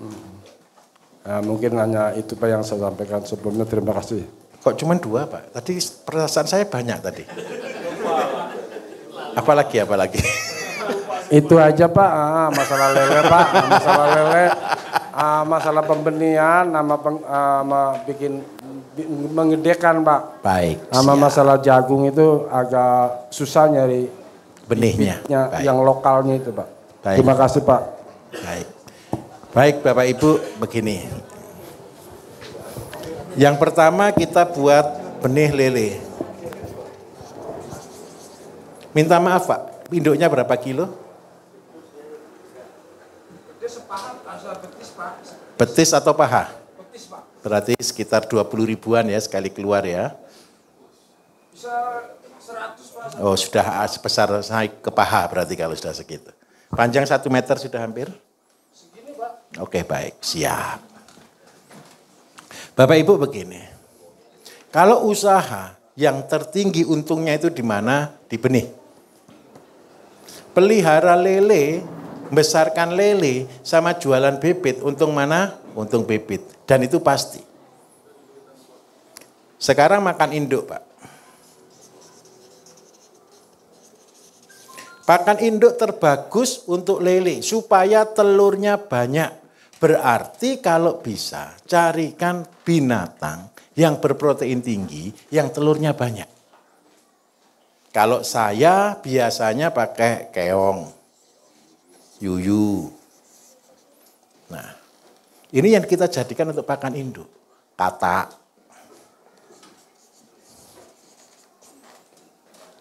Speaker 6: Nah, mungkin hanya itu Pak yang saya sampaikan sebelumnya, terima kasih.
Speaker 1: Kok cuma 2 Pak? Tadi perasaan saya banyak tadi. Apalagi?
Speaker 6: Itu aja Pak, masalah lele Pak, masalah lele, masalah pembenihan, sama bikin mengedekan Pak.
Speaker 1: Baik.
Speaker 6: Sama
Speaker 1: siap.
Speaker 6: masalah jagung itu agak susah nyari
Speaker 1: Benihnya.
Speaker 6: bibitnya
Speaker 1: Baik.
Speaker 6: yang lokalnya itu Pak.
Speaker 1: Baik.
Speaker 6: Terima kasih Pak.
Speaker 1: Baik. Baik Bapak Ibu, begini. Yang pertama kita buat benih lele. Minta maaf Pak, induknya berapa kilo? Betis atau paha?
Speaker 3: Betis Pak.
Speaker 1: Berarti sekitar 20 ribuan ya sekali keluar ya.
Speaker 3: Bisa 100 Pak.
Speaker 1: Oh sudah sebesar naik ke paha berarti kalau sudah segitu. Panjang 1 meter sudah hampir?
Speaker 3: Segini Pak.
Speaker 1: Oke baik, siap. Bapak Ibu begini, kalau usaha yang tertinggi untungnya itu di mana? Di benih. Pelihara lele, membesarkan lele sama jualan bibit, untung mana? Untung bibit. Dan itu pasti. Sekarang makan induk Pak. Pakan induk terbagus untuk lele supaya telurnya banyak. Berarti kalau bisa carikan binatang yang berprotein tinggi, yang telurnya banyak. Kalau saya biasanya pakai keong, yuyu. Nah, ini yang kita jadikan untuk pakan induk. Katak.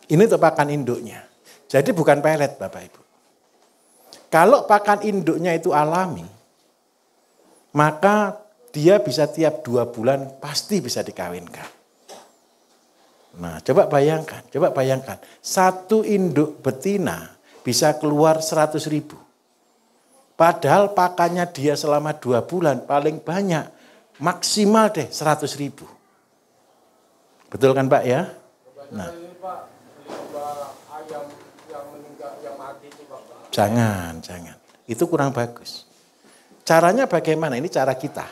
Speaker 1: Ini untuk pakan induknya. Jadi bukan pelet Bapak Ibu. Kalau pakan induknya itu alami, maka dia bisa tiap 2 bulan pasti bisa dikawinkan. Nah, coba bayangkan. Satu induk betina bisa keluar 100.000. Padahal pakannya dia selama 2 bulan paling banyak, maksimal deh 100.000. Betul kan Pak ya? Nah. Jangan. Itu kurang bagus. Caranya bagaimana? Ini cara kita.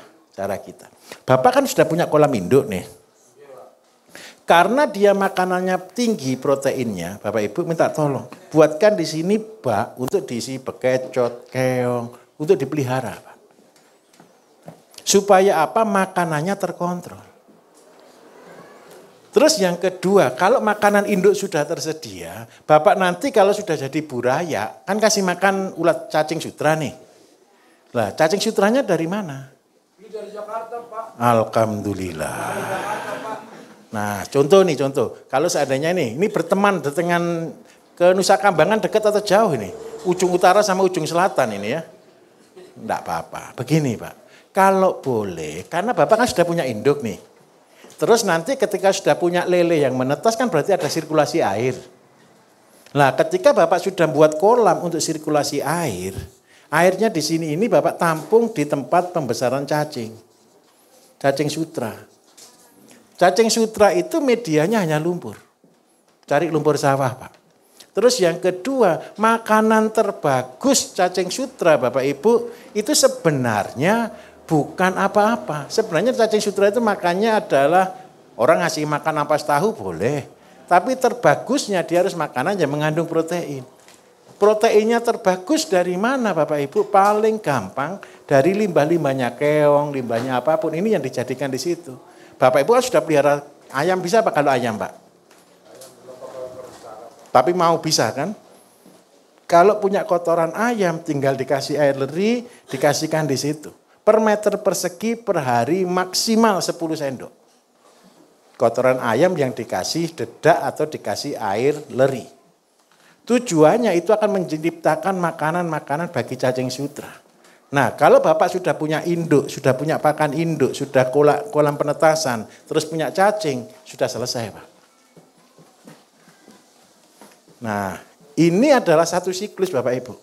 Speaker 1: Bapak kan sudah punya kolam induk nih. Karena dia makanannya tinggi proteinnya, Bapak Ibu minta tolong buatkan di sini bak untuk diisi bekecot, keong, untuk dipelihara, Pak. Supaya apa? Makanannya terkontrol. Terus yang kedua, kalau makanan induk sudah tersedia, Bapak nanti kalau sudah jadi buraya, kan kasih makan ulat cacing sutra nih. Lah, cacing sutranya dari mana?
Speaker 3: Dari Jakarta, Pak.
Speaker 1: Alhamdulillah. Nah, contoh. Kalau seandainya ini berteman dengan ke Nusa Kambangan dekat atau jauh ini? Ujung utara sama ujung selatan ini ya. Enggak apa-apa. Begini, Pak. Kalau boleh, karena Bapak kan sudah punya induk nih. Terus nanti ketika sudah punya lele yang menetas kan berarti ada sirkulasi air. Nah, ketika Bapak sudah buat kolam untuk sirkulasi air, airnya di sini ini Bapak tampung di tempat pembesaran cacing. Cacing sutra. Cacing sutra itu medianya hanya lumpur. Cari lumpur sawah, Pak. Terus yang kedua, makanan terbagus cacing sutra Bapak Ibu itu sebenarnya bukan apa-apa. Sebenarnya cacing sutra itu makannya adalah orang ngasih makan ampas tahu boleh. Tapi terbagusnya dia harus makanan yang mengandung protein. Proteinnya terbagus dari mana Bapak Ibu? Paling gampang dari limbah-limbahnya keong, limbahnya apapun. Ini yang dijadikan di situ. Bapak Ibu kan sudah pelihara ayam, bisa apa kalau ayam Pak? Tapi mau bisa kan? Kalau punya kotoran ayam tinggal dikasih air leri, dikasihkan di situ. Per meter persegi per hari maksimal 10 sendok. Kotoran ayam yang dikasih dedak atau dikasih air leri. Tujuannya itu akan menciptakan makanan-makanan bagi cacing sutra. Nah, kalau Bapak sudah punya induk, sudah punya pakan induk, sudah kolam penetasan, terus punya cacing, sudah selesai, Pak. Nah, ini adalah satu siklus Bapak Ibu.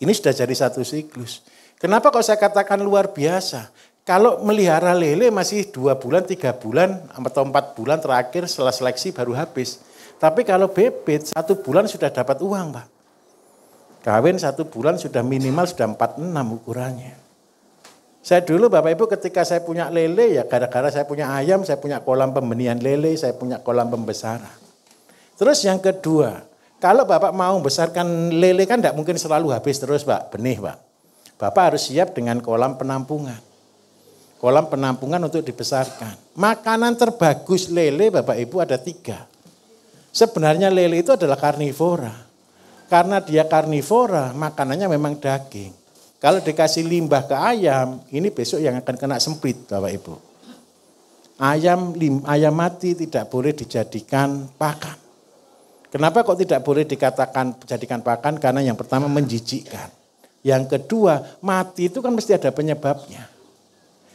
Speaker 1: Ini sudah jadi satu siklus. Kenapa kok saya katakan luar biasa? Kalau melihara lele masih 2 bulan, 3 bulan, atau 4 bulan terakhir setelah seleksi baru habis. Tapi kalau bebet 1 bulan sudah dapat uang Pak. Kawin 1 bulan sudah minimal sudah 4-6 ukurannya. Saya dulu Bapak Ibu ketika saya punya lele ya gara-gara saya punya ayam, saya punya kolam pembenihan lele, saya punya kolam pembesaran. Terus yang kedua, kalau Bapak mau besarkan lele kan tidak mungkin selalu habis terus Pak, benih Pak. Bapak harus siap dengan kolam penampungan. Kolam penampungan untuk dibesarkan. Makanan terbagus lele Bapak Ibu ada 3. Sebenarnya lele itu adalah karnivora. Karena dia karnivora, makanannya memang daging. Kalau dikasih limbah ke ayam, ini besok yang akan kena sempit Bapak Ibu. Ayam mati tidak boleh dijadikan pakan. Kenapa kok tidak boleh dikatakan jadikan pakan? Karena yang pertama menjijikkan. Yang kedua, mati itu kan mesti ada penyebabnya.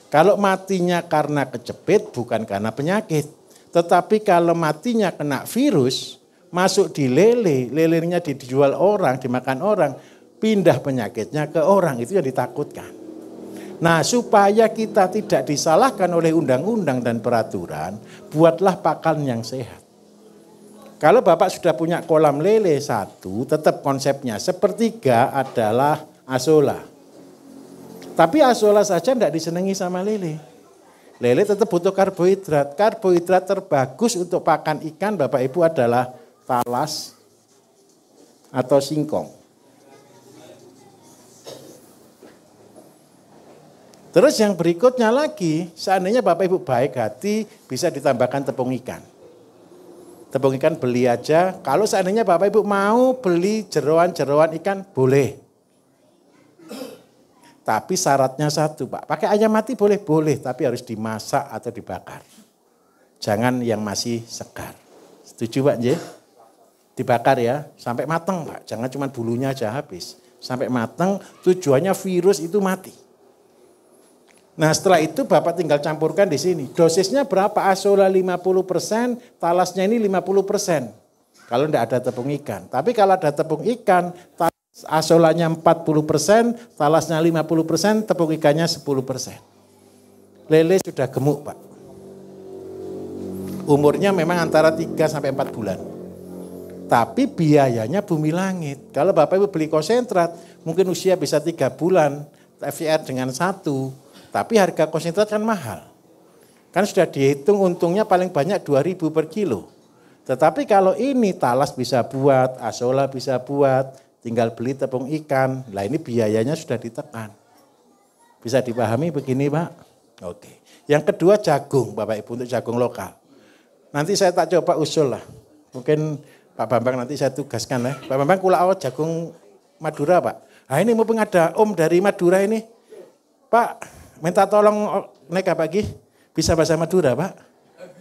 Speaker 1: Kalau matinya karena kecepit bukan karena penyakit. Tetapi kalau matinya kena virus, masuk di lelenya dijual orang, dimakan orang, pindah penyakitnya ke orang, itu yang ditakutkan. Nah, supaya kita tidak disalahkan oleh undang-undang dan peraturan, buatlah pakan yang sehat. Kalau Bapak sudah punya kolam lele 1, tetap konsepnya sepertiga adalah asola. Tapi asola saja tidak disenangi sama lele. Lele tetap butuh karbohidrat. Karbohidrat terbagus untuk pakan ikan Bapak Ibu adalah talas atau singkong. Terus yang berikutnya lagi, seandainya Bapak Ibu baik hati bisa ditambahkan tepung ikan. Tepung ikan beli aja, kalau seandainya Bapak Ibu mau beli jeroan-jeroan ikan boleh. Tapi syaratnya 1 Pak, pakai ayam mati boleh, tapi harus dimasak atau dibakar. Jangan yang masih segar. Setuju Pak J? Dibakar ya, sampai matang Pak. Jangan cuma bulunya aja habis. Sampai matang, tujuannya virus itu mati. Nah setelah itu Bapak tinggal campurkan di sini. Dosisnya berapa? Azolla 50%, talasnya ini 50%. Kalau tidak ada tepung ikan. Tapi kalau ada tepung ikan, azollanya 40%, talasnya 50%, tepung ikannya 10%. Lele sudah gemuk Pak. Umurnya memang antara 3 sampai 4 bulan. Tapi biayanya bumi langit. Kalau Bapak Ibu beli konsentrat, mungkin usia bisa 3 bulan, FCR dengan 1. Tapi harga konsentrat kan mahal. Kan sudah dihitung untungnya paling banyak 2.000 per kilo. Tetapi kalau ini talas bisa buat, azolla bisa buat, tinggal beli tepung ikan. Lah ini biayanya sudah ditekan. Bisa dipahami begini Pak? Oke. Yang kedua jagung Bapak Ibu, untuk jagung lokal. Nanti saya tak coba usul lah. Mungkin Pak Bambang nanti saya tugaskan ya. Pak Bambang kulao jagung Madura Pak. Nah ini mumpung ada Om dari Madura ini. Pak minta tolong naik pagi. Bisa bahasa Madura Pak?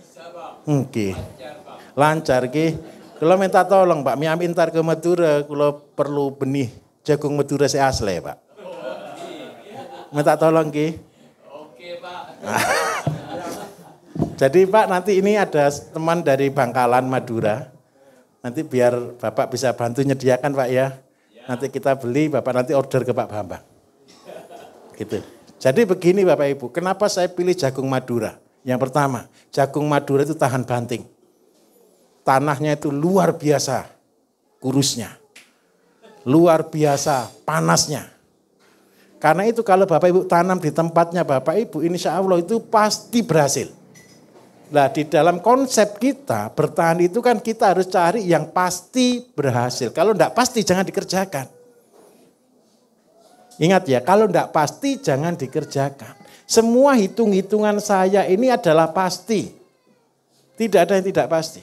Speaker 1: Bisa Pak. Oke. Lancar ki. Kalau minta tolong Pak, mi antar ke Madura, kalau perlu benih jagung Madura se asli Pak. Minta tolong ki. Oke Pak. Jadi Pak nanti ini ada teman dari Bangkalan Madura. Nanti biar Bapak bisa bantu nyediakan Pak ya. Nanti kita beli, Bapak nanti order ke Pak Bambang. Gitu. Jadi begini Bapak Ibu, kenapa saya pilih jagung Madura? Yang pertama, jagung Madura itu tahan banting. Tanahnya itu luar biasa kurusnya. Luar biasa panasnya. Karena itu kalau Bapak Ibu tanam di tempatnya Bapak Ibu, insya Allah itu pasti berhasil. Nah di dalam konsep kita bertahan itu kan kita harus cari yang pasti berhasil. Kalau enggak pasti jangan dikerjakan. Ingat ya, kalau enggak pasti jangan dikerjakan. Semua hitung-hitungan saya ini adalah pasti. Tidak ada yang tidak pasti.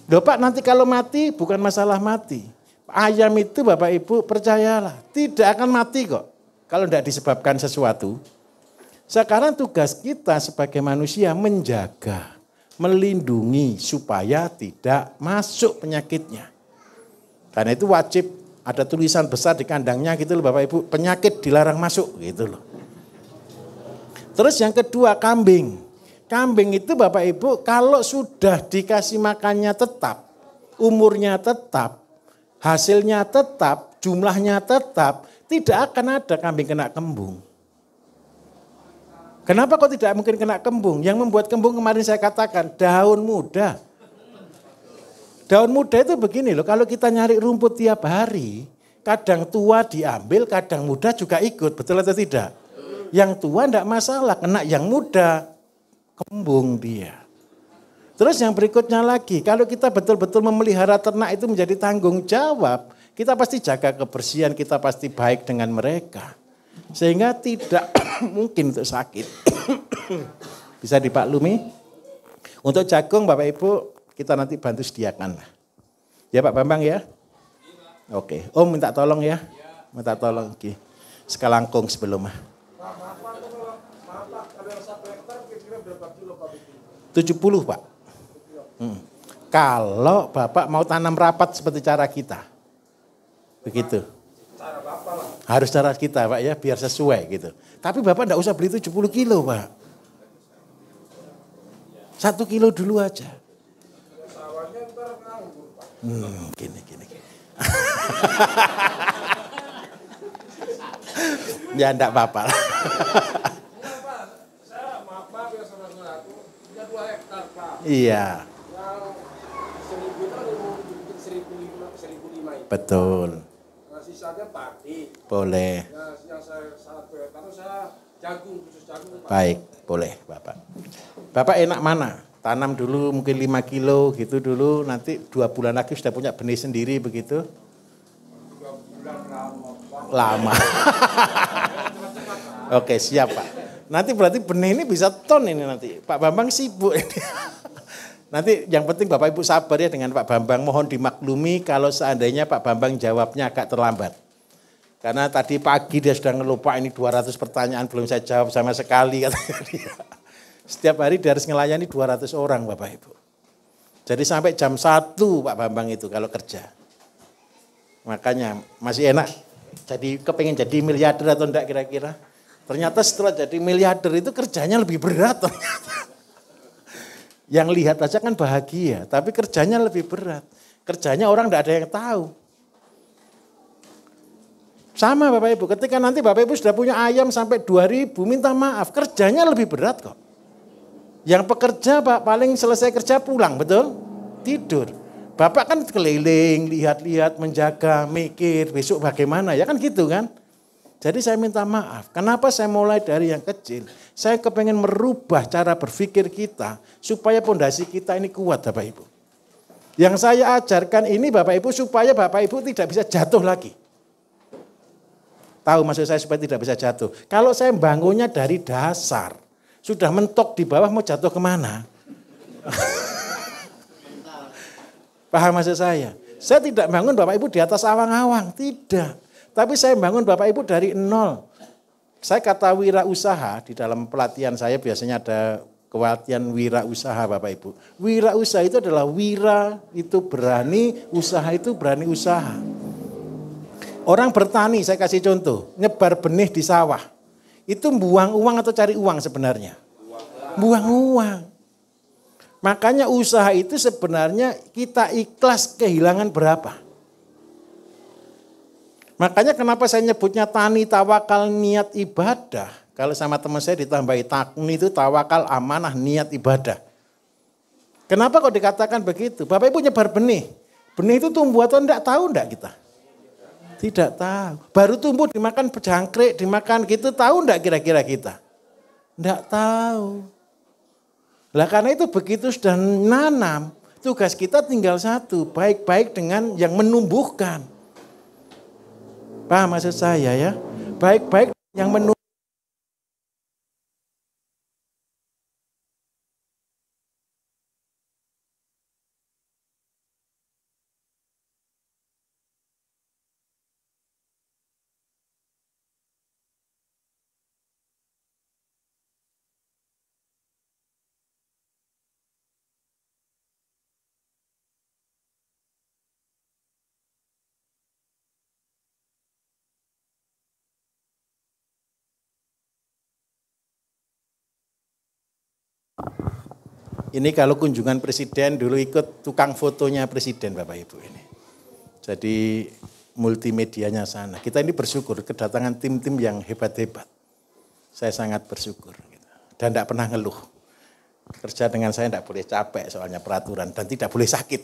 Speaker 1: Loh Pak nanti kalau mati bukan masalah mati. Ayam itu Bapak Ibu percayalah tidak akan mati kok. Kalau tidak disebabkan sesuatu. Sekarang tugas kita sebagai manusia menjaga, melindungi supaya tidak masuk penyakitnya. Karena itu wajib ada tulisan besar di kandangnya gitu loh Bapak Ibu. Penyakit dilarang masuk gitu loh. Terus yang kedua kambing. Kambing itu Bapak Ibu kalau sudah dikasih makannya tetap, umurnya tetap, hasilnya tetap, jumlahnya tetap, tidak akan ada kambing kena kembung. Kenapa kok tidak mungkin kena kembung? Yang membuat kembung kemarin saya katakan daun muda. Daun muda itu begini loh, kalau kita nyari rumput tiap hari, kadang tua diambil, kadang muda juga ikut, betul atau tidak? Yang tua enggak masalah, kena yang muda. Kembung dia. Terus yang berikutnya lagi, kalau kita betul-betul memelihara ternak itu menjadi tanggung jawab, kita pasti jaga kebersihan, kita pasti baik dengan mereka. Sehingga tidak mungkin untuk sakit. Bisa dipaklumi? Untuk jagung Bapak Ibu, kita nanti bantu sediakan. Ya Pak Bambang ya? Oke, Om minta tolong ya. Minta tolong. Oke. Sekalangkung sebelum. 70 Pak. Kalau Bapak mau tanam rapat seperti cara kita. Begitu. Harus cara kita Pak ya, biar sesuai gitu. Tapi Bapak enggak usah beli 70 kilo Pak. 1 kilo dulu aja. Gini. Ya enggak apa-apa. Iya. Betul.
Speaker 3: Sisanya padi.
Speaker 1: Boleh.
Speaker 3: Yang saya 1 hektar saya jagung, khusus jagung.
Speaker 1: Baik, boleh Bapak. Bapak enak mana? Tanam dulu mungkin 5 kilo gitu dulu, nanti 2 bulan lagi sudah punya benih sendiri begitu?
Speaker 3: 2 bulan
Speaker 1: lama. Oke, siap Pak. Nanti berarti benih ini bisa ton ini nanti. Pak Bambang sibuk ini. Nanti yang penting Bapak Ibu sabar ya dengan Pak Bambang. Mohon dimaklumi kalau seandainya Pak Bambang jawabnya agak terlambat. Karena tadi pagi dia sudah ngelupa ini 200 pertanyaan belum saya jawab sama sekali katanya dia. Setiap hari dia harus ngelayani 200 orang Bapak Ibu. Jadi sampai jam 1 Pak Bambang itu kalau kerja. Makanya masih enak. Jadi kepengen jadi miliarder atau enggak kira-kira. Ternyata setelah jadi miliarder itu kerjanya lebih berat ternyata. Yang lihat aja kan bahagia, tapi kerjanya lebih berat. Kerjanya orang enggak ada yang tahu. Sama Bapak Ibu, ketika nanti Bapak Ibu sudah punya ayam sampai 2.000, minta maaf, kerjanya lebih berat kok. Yang pekerja Pak paling selesai kerja pulang, betul? Tidur. Bapak kan keliling, lihat-lihat, menjaga, mikir, besok bagaimana, ya kan gitu kan? Jadi saya minta maaf, kenapa saya mulai dari yang kecil? Saya kepengen merubah cara berpikir kita, supaya pondasi kita ini kuat Bapak Ibu. Yang saya ajarkan ini Bapak Ibu, supaya Bapak Ibu tidak bisa jatuh lagi. Tahu maksud saya supaya tidak bisa jatuh. Kalau saya bangunnya dari dasar, sudah mentok di bawah mau jatuh kemana? Paham maksud saya? Saya tidak bangun Bapak Ibu di atas awang-awang, tidak. Tapi saya bangun Bapak Ibu dari nol. Saya kata wirausaha, di dalam pelatihan saya biasanya ada pelatihan wirausaha Bapak Ibu. Wirausaha itu adalah wira itu berani, usaha itu berani usaha. Orang bertani, saya kasih contoh, nyebar benih di sawah. Itu buang uang atau cari uang sebenarnya? Buang uang. Makanya usaha itu sebenarnya kita ikhlas kehilangan berapa. Makanya kenapa saya nyebutnya tani, tawakal, niat, ibadah. Kalau sama teman saya ditambahi takni itu tawakal, amanah, niat, ibadah. Kenapa kok dikatakan begitu? Bapak Ibu nyebar benih. Benih itu tumbuh atau enggak, tahu enggak kita? Tidak tahu. Baru tumbuh dimakan jangkrik, dimakan gitu, tahu enggak kira-kira kita? Enggak tahu. Lah karena itu begitu sudah nanam, tugas kita tinggal satu, baik-baik dengan yang menumbuhkan. Paham maksud saya ya? Baik-baik yang menumbuhkan. Ini kalau kunjungan presiden dulu ikut tukang fotonya presiden Bapak Ibu ini. Jadi multimedianya sana. Kita ini bersyukur kedatangan tim-tim yang hebat-hebat. Saya sangat bersyukur. Dan tidak pernah ngeluh. Kerja dengan saya tidak boleh capek soalnya peraturan dan tidak boleh sakit.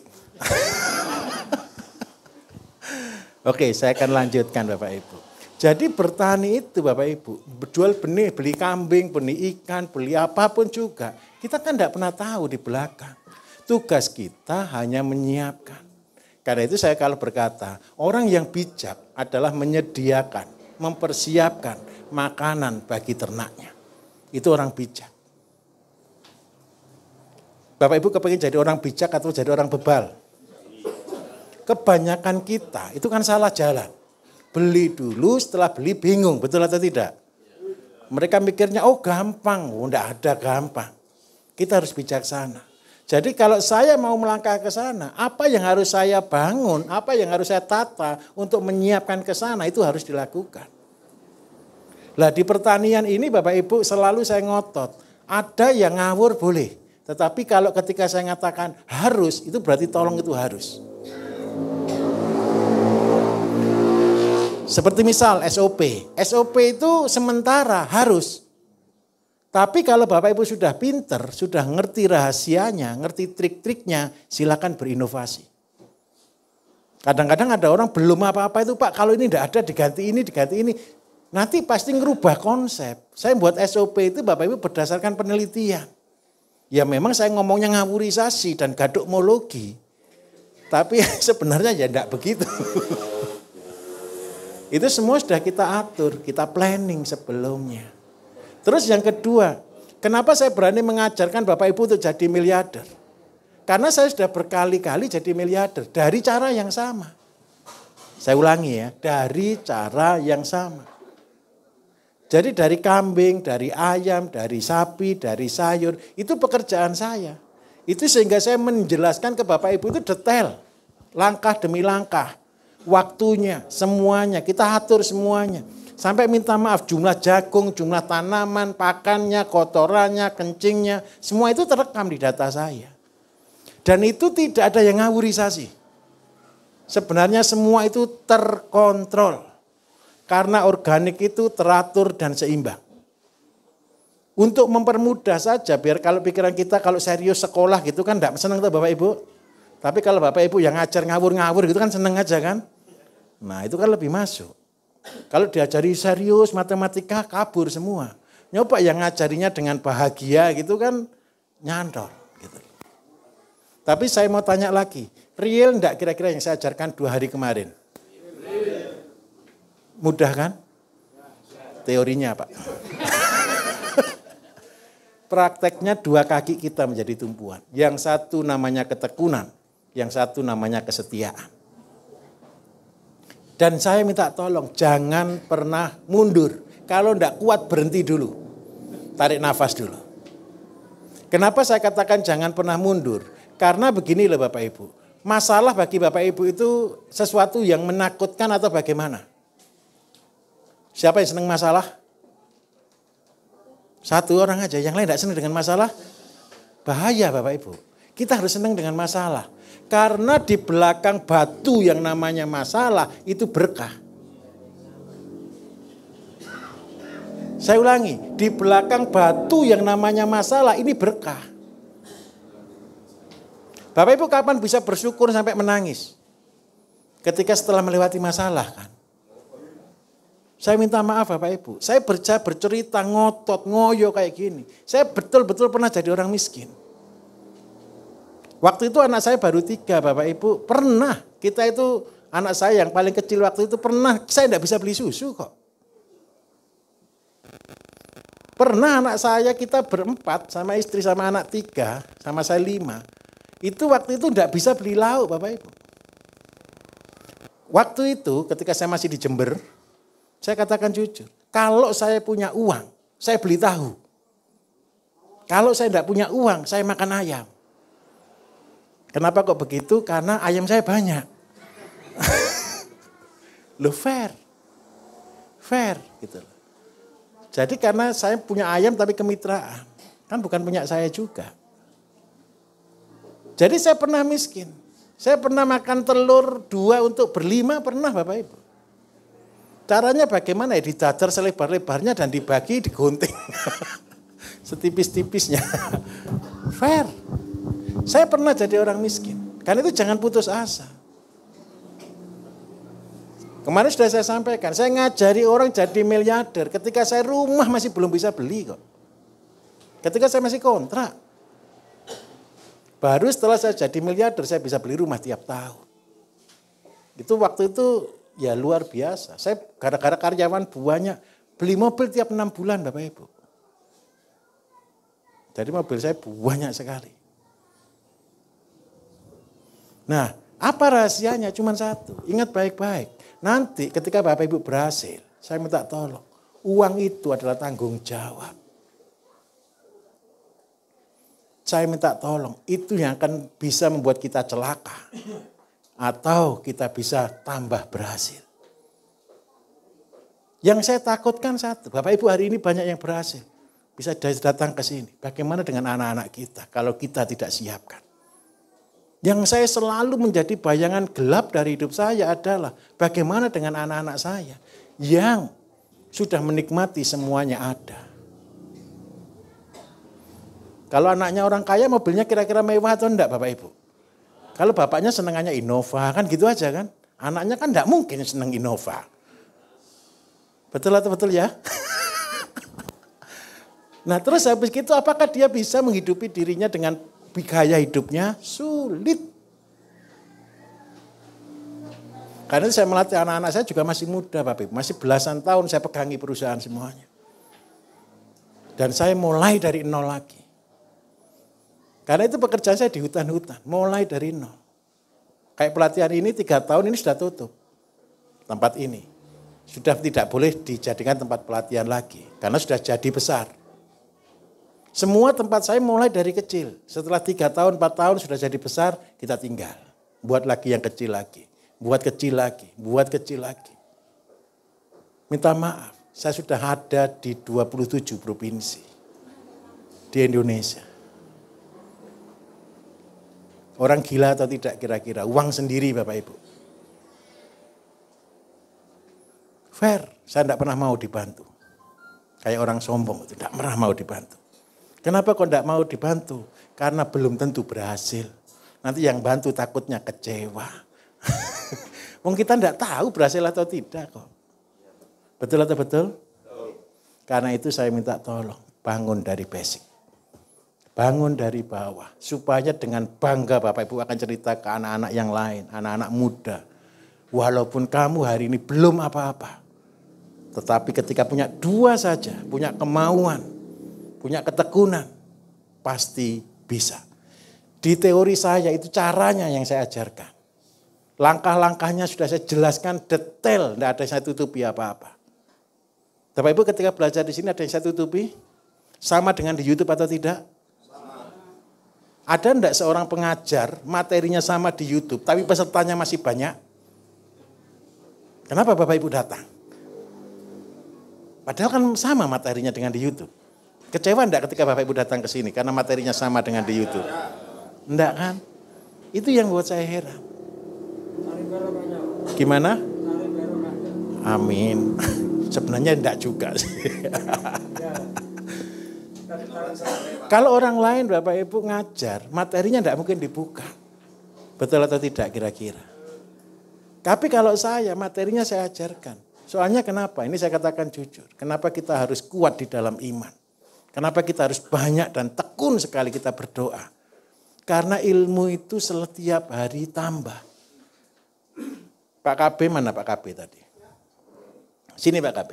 Speaker 1: Oke, saya akan lanjutkan Bapak Ibu. Jadi bertani itu Bapak Ibu, jual benih, beli kambing, beli ikan, beli apapun juga. Kita kan tidak pernah tahu di belakang. Tugas kita hanya menyiapkan. Karena itu saya kalau berkata, orang yang bijak adalah menyediakan, mempersiapkan makanan bagi ternaknya. Itu orang bijak. Bapak Ibu kepengen jadi orang bijak atau jadi orang bebal? Kebanyakan kita itu kan salah jalan. Beli dulu, setelah beli bingung, betul atau tidak? Mereka mikirnya, oh gampang, enggak ada gampang. Kita harus bijaksana. Jadi kalau saya mau melangkah ke sana, apa yang harus saya bangun, apa yang harus saya tata untuk menyiapkan ke sana, itu harus dilakukan. Lah di pertanian ini Bapak Ibu selalu saya ngotot, ada yang ngawur boleh. Tetapi kalau ketika saya mengatakan harus, itu berarti tolong itu harus. Seperti misal SOP. SOP itu sementara harus. Tapi kalau Bapak Ibu sudah pinter, sudah ngerti rahasianya, ngerti trik-triknya, silakan berinovasi. Kadang-kadang ada orang belum apa-apa itu Pak, kalau ini tidak ada diganti ini, diganti ini. Nanti pasti ngerubah konsep. Saya buat SOP itu Bapak Ibu berdasarkan penelitian. Ya memang saya ngomongnya ngawurisasi dan gadokmologi. Tapi sebenarnya ya tidak begitu. Itu semua sudah kita atur, kita planning sebelumnya. Terus yang kedua, kenapa saya berani mengajarkan Bapak Ibu untuk jadi miliarder? Karena saya sudah berkali-kali jadi miliarder dari cara yang sama. Saya ulangi ya, dari cara yang sama. Jadi dari kambing, dari ayam, dari sapi, dari sayur, itu pekerjaan saya. Itu sehingga saya menjelaskan ke Bapak Ibu itu detail, langkah demi langkah, waktunya, semuanya, kita atur semuanya. Sampai minta maaf jumlah jagung, jumlah tanaman, pakannya, kotorannya, kencingnya, semua itu terekam di data saya. Dan itu tidak ada yang ngawurisasi. Sebenarnya semua itu terkontrol. Karena organik itu teratur dan seimbang. Untuk mempermudah saja, biar kalau pikiran kita kalau serius sekolah gitu kan enggak senang tuh Bapak Ibu. Tapi kalau Bapak Ibu yang ngajar ngawur-ngawur gitu kan senang aja kan. Nah itu kan lebih masuk. Kalau diajari serius matematika kabur semua. Nyoba yang ngajarinya dengan bahagia gitu kan nyantol. Gitu. Tapi saya mau tanya lagi, real enggak kira-kira yang saya ajarkan 2 hari kemarin? Mudah kan? Teorinya Pak. Prakteknya 2 kaki kita menjadi tumpuan. Yang satu namanya ketekunan, yang satu namanya kesetiaan. Dan saya minta tolong jangan pernah mundur. Kalau enggak kuat berhenti dulu. Tarik nafas dulu. Kenapa saya katakan jangan pernah mundur? Karena begini loh Bapak Ibu. Masalah bagi Bapak Ibu itu sesuatu yang menakutkan atau bagaimana? Siapa yang senang masalah? Satu orang aja, yang lain tidak senang dengan masalah. Bahaya Bapak Ibu. Kita harus senang dengan masalah. Karena di belakang batu yang namanya masalah itu berkah. Saya ulangi, di belakang batu yang namanya masalah ini berkah. Bapak Ibu kapan bisa bersyukur sampai menangis? Ketika setelah melewati masalah kan. Saya minta maaf Bapak Ibu, saya bercerita ngotot, ngoyo kayak gini. Saya betul-betul pernah jadi orang miskin. Waktu itu anak saya baru 3 Bapak Ibu, pernah kita itu anak saya yang paling kecil waktu itu pernah, saya tidak bisa beli susu kok. Pernah anak saya kita berempat sama istri sama anak 3, sama saya 5. Itu waktu itu tidak bisa beli lauk Bapak Ibu. Waktu itu ketika saya masih di Jember, saya katakan jujur, kalau saya punya uang, saya beli tahu. Kalau saya tidak punya uang, saya makan ayam. Kenapa kok begitu? Karena ayam saya banyak. Loh fair. Fair gitu. Jadi karena saya punya ayam tapi kemitraan. Kan bukan punya saya juga. Jadi saya pernah miskin. Saya pernah makan telur 2 untuk berlima pernah Bapak Ibu. Caranya bagaimana ya? Dijajar selebar-lebarnya dan dibagi, digunting. Setipis-tipisnya. Fair. Saya pernah jadi orang miskin. Karena itu jangan putus asa. Kemarin sudah saya sampaikan, saya ngajari orang jadi miliarder. Ketika saya rumah masih belum bisa beli kok. Ketika saya masih kontrak. Baru setelah saya jadi miliarder, saya bisa beli rumah tiap tahun. Itu waktu itu ya luar biasa. Saya gara-gara karyawan banyak, beli mobil tiap 6 bulan Bapak Ibu. Jadi mobil saya banyak sekali. Nah, apa rahasianya? Cuma satu, ingat baik-baik. Nanti ketika Bapak Ibu berhasil, saya minta tolong. Uang itu adalah tanggung jawab. Saya minta tolong, itu yang akan bisa membuat kita celaka. Atau kita bisa tambah berhasil. Yang saya takutkan satu, Bapak Ibu hari ini banyak yang berhasil. Bisa datang ke sini. Bagaimana dengan anak-anak kita kalau kita tidak siapkan? Yang saya selalu menjadi bayangan gelap dari hidup saya adalah bagaimana dengan anak-anak saya yang sudah menikmati semuanya ada. Kalau anaknya orang kaya mobilnya kira-kira mewah atau enggak Bapak Ibu? Kalau bapaknya senengannya Innova kan gitu aja kan. Anaknya kan enggak mungkin seneng Innova. Betul atau betul ya? Nah terus habis itu apakah dia bisa menghidupi dirinya dengan gaya hidupnya? Sulit. Karena saya melatih anak-anak saya juga masih muda Bapak Ibu. Masih belasan tahun saya pegangi perusahaan semuanya. Dan saya mulai dari nol lagi. Karena itu pekerjaan saya di hutan-hutan. Mulai dari nol. Kayak pelatihan ini 3 tahun ini sudah tutup. Tempat ini. sudah tidak boleh dijadikan tempat pelatihan lagi. Karena sudah jadi besar. Semua tempat saya mulai dari kecil. Setelah 3 tahun, 4 tahun sudah jadi besar, kita tinggal. Buat lagi yang kecil lagi. Buat kecil lagi. Buat kecil lagi. Minta maaf, saya sudah ada di 27 provinsi di Indonesia. Orang gila atau tidak kira-kira? Uang sendiri Bapak Ibu. Fair, saya tidak pernah mau dibantu. Kayak orang sombong itu, tidak pernah mau dibantu. Kenapa kok tidak mau dibantu? Karena belum tentu berhasil. Nanti yang bantu takutnya kecewa. Wong kita tidak tahu berhasil atau tidak kok. Betul atau betul? Karena itu saya minta tolong, bangun dari basic. Bangun dari bawah. Supaya dengan bangga Bapak Ibu akan cerita ke anak-anak yang lain, anak-anak muda. Walaupun kamu hari ini belum apa-apa. Tetapi ketika punya 2 saja, punya kemauan, punya ketekunan, pasti bisa. Di teori saya itu caranya yang saya ajarkan. Langkah-langkahnya sudah saya jelaskan detail, tidak ada yang saya tutupi apa-apa. Bapak Ibu ketika belajar di sini ada yang saya tutupi? Sama dengan di YouTube atau tidak? Sama. Ada enggak seorang pengajar materinya sama di YouTube tapi pesertanya masih banyak? Kenapa Bapak Ibu datang? Padahal kan sama materinya dengan di YouTube. Kecewa enggak ketika Bapak Ibu datang ke sini karena materinya sama dengan di YouTube? Enggak kan? Itu yang buat saya heran. Gimana? Amin. Sebenarnya enggak juga sih. Kalau orang lain Bapak Ibu ngajar, materinya enggak mungkin dibuka. Betul atau tidak kira-kira? Tapi kalau saya, materinya saya ajarkan. Soalnya kenapa? Ini saya katakan jujur. Kenapa kita harus kuat di dalam iman? Kenapa kita harus banyak dan tekun sekali kita berdoa? Karena ilmu itu setiap hari tambah. Pak KB mana Pak KB tadi? Sini Pak KB.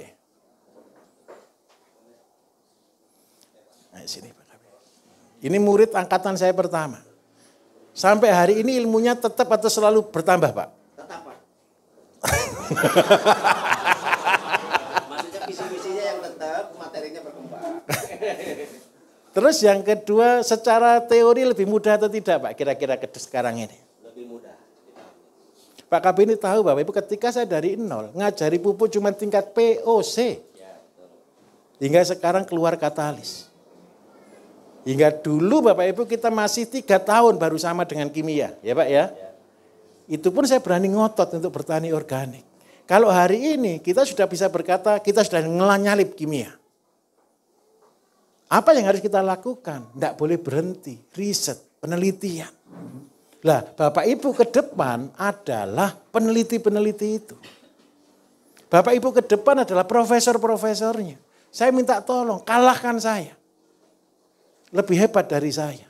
Speaker 1: Nah, sini Pak KB. Ini murid angkatan saya pertama. Sampai hari ini ilmunya tetap atau selalu bertambah Pak?
Speaker 5: Tetap Pak. Maksudnya visi-misinya yang tetap, materinya berkembang.
Speaker 1: Terus yang kedua, secara teori lebih mudah atau tidak Pak? Kira-kira sekarang ini.
Speaker 5: Lebih mudah.
Speaker 1: Pak KB ini tahu Bapak Ibu ketika saya dari nol, ngajari pupuk cuma tingkat POC. Hingga sekarang keluar katalis. Hingga dulu Bapak Ibu kita masih 3 tahun baru sama dengan kimia. Ya Pak ya. Itu pun saya berani ngotot untuk bertani organik. Kalau hari ini kita sudah bisa berkata kita sudah nyalip kimia. Apa yang harus kita lakukan? Tidak boleh berhenti. Riset, penelitian. Lah, Bapak Ibu ke depan adalah peneliti-peneliti itu. Bapak Ibu ke depan adalah profesor-profesornya. Saya minta tolong, kalahkan saya. Lebih hebat dari saya.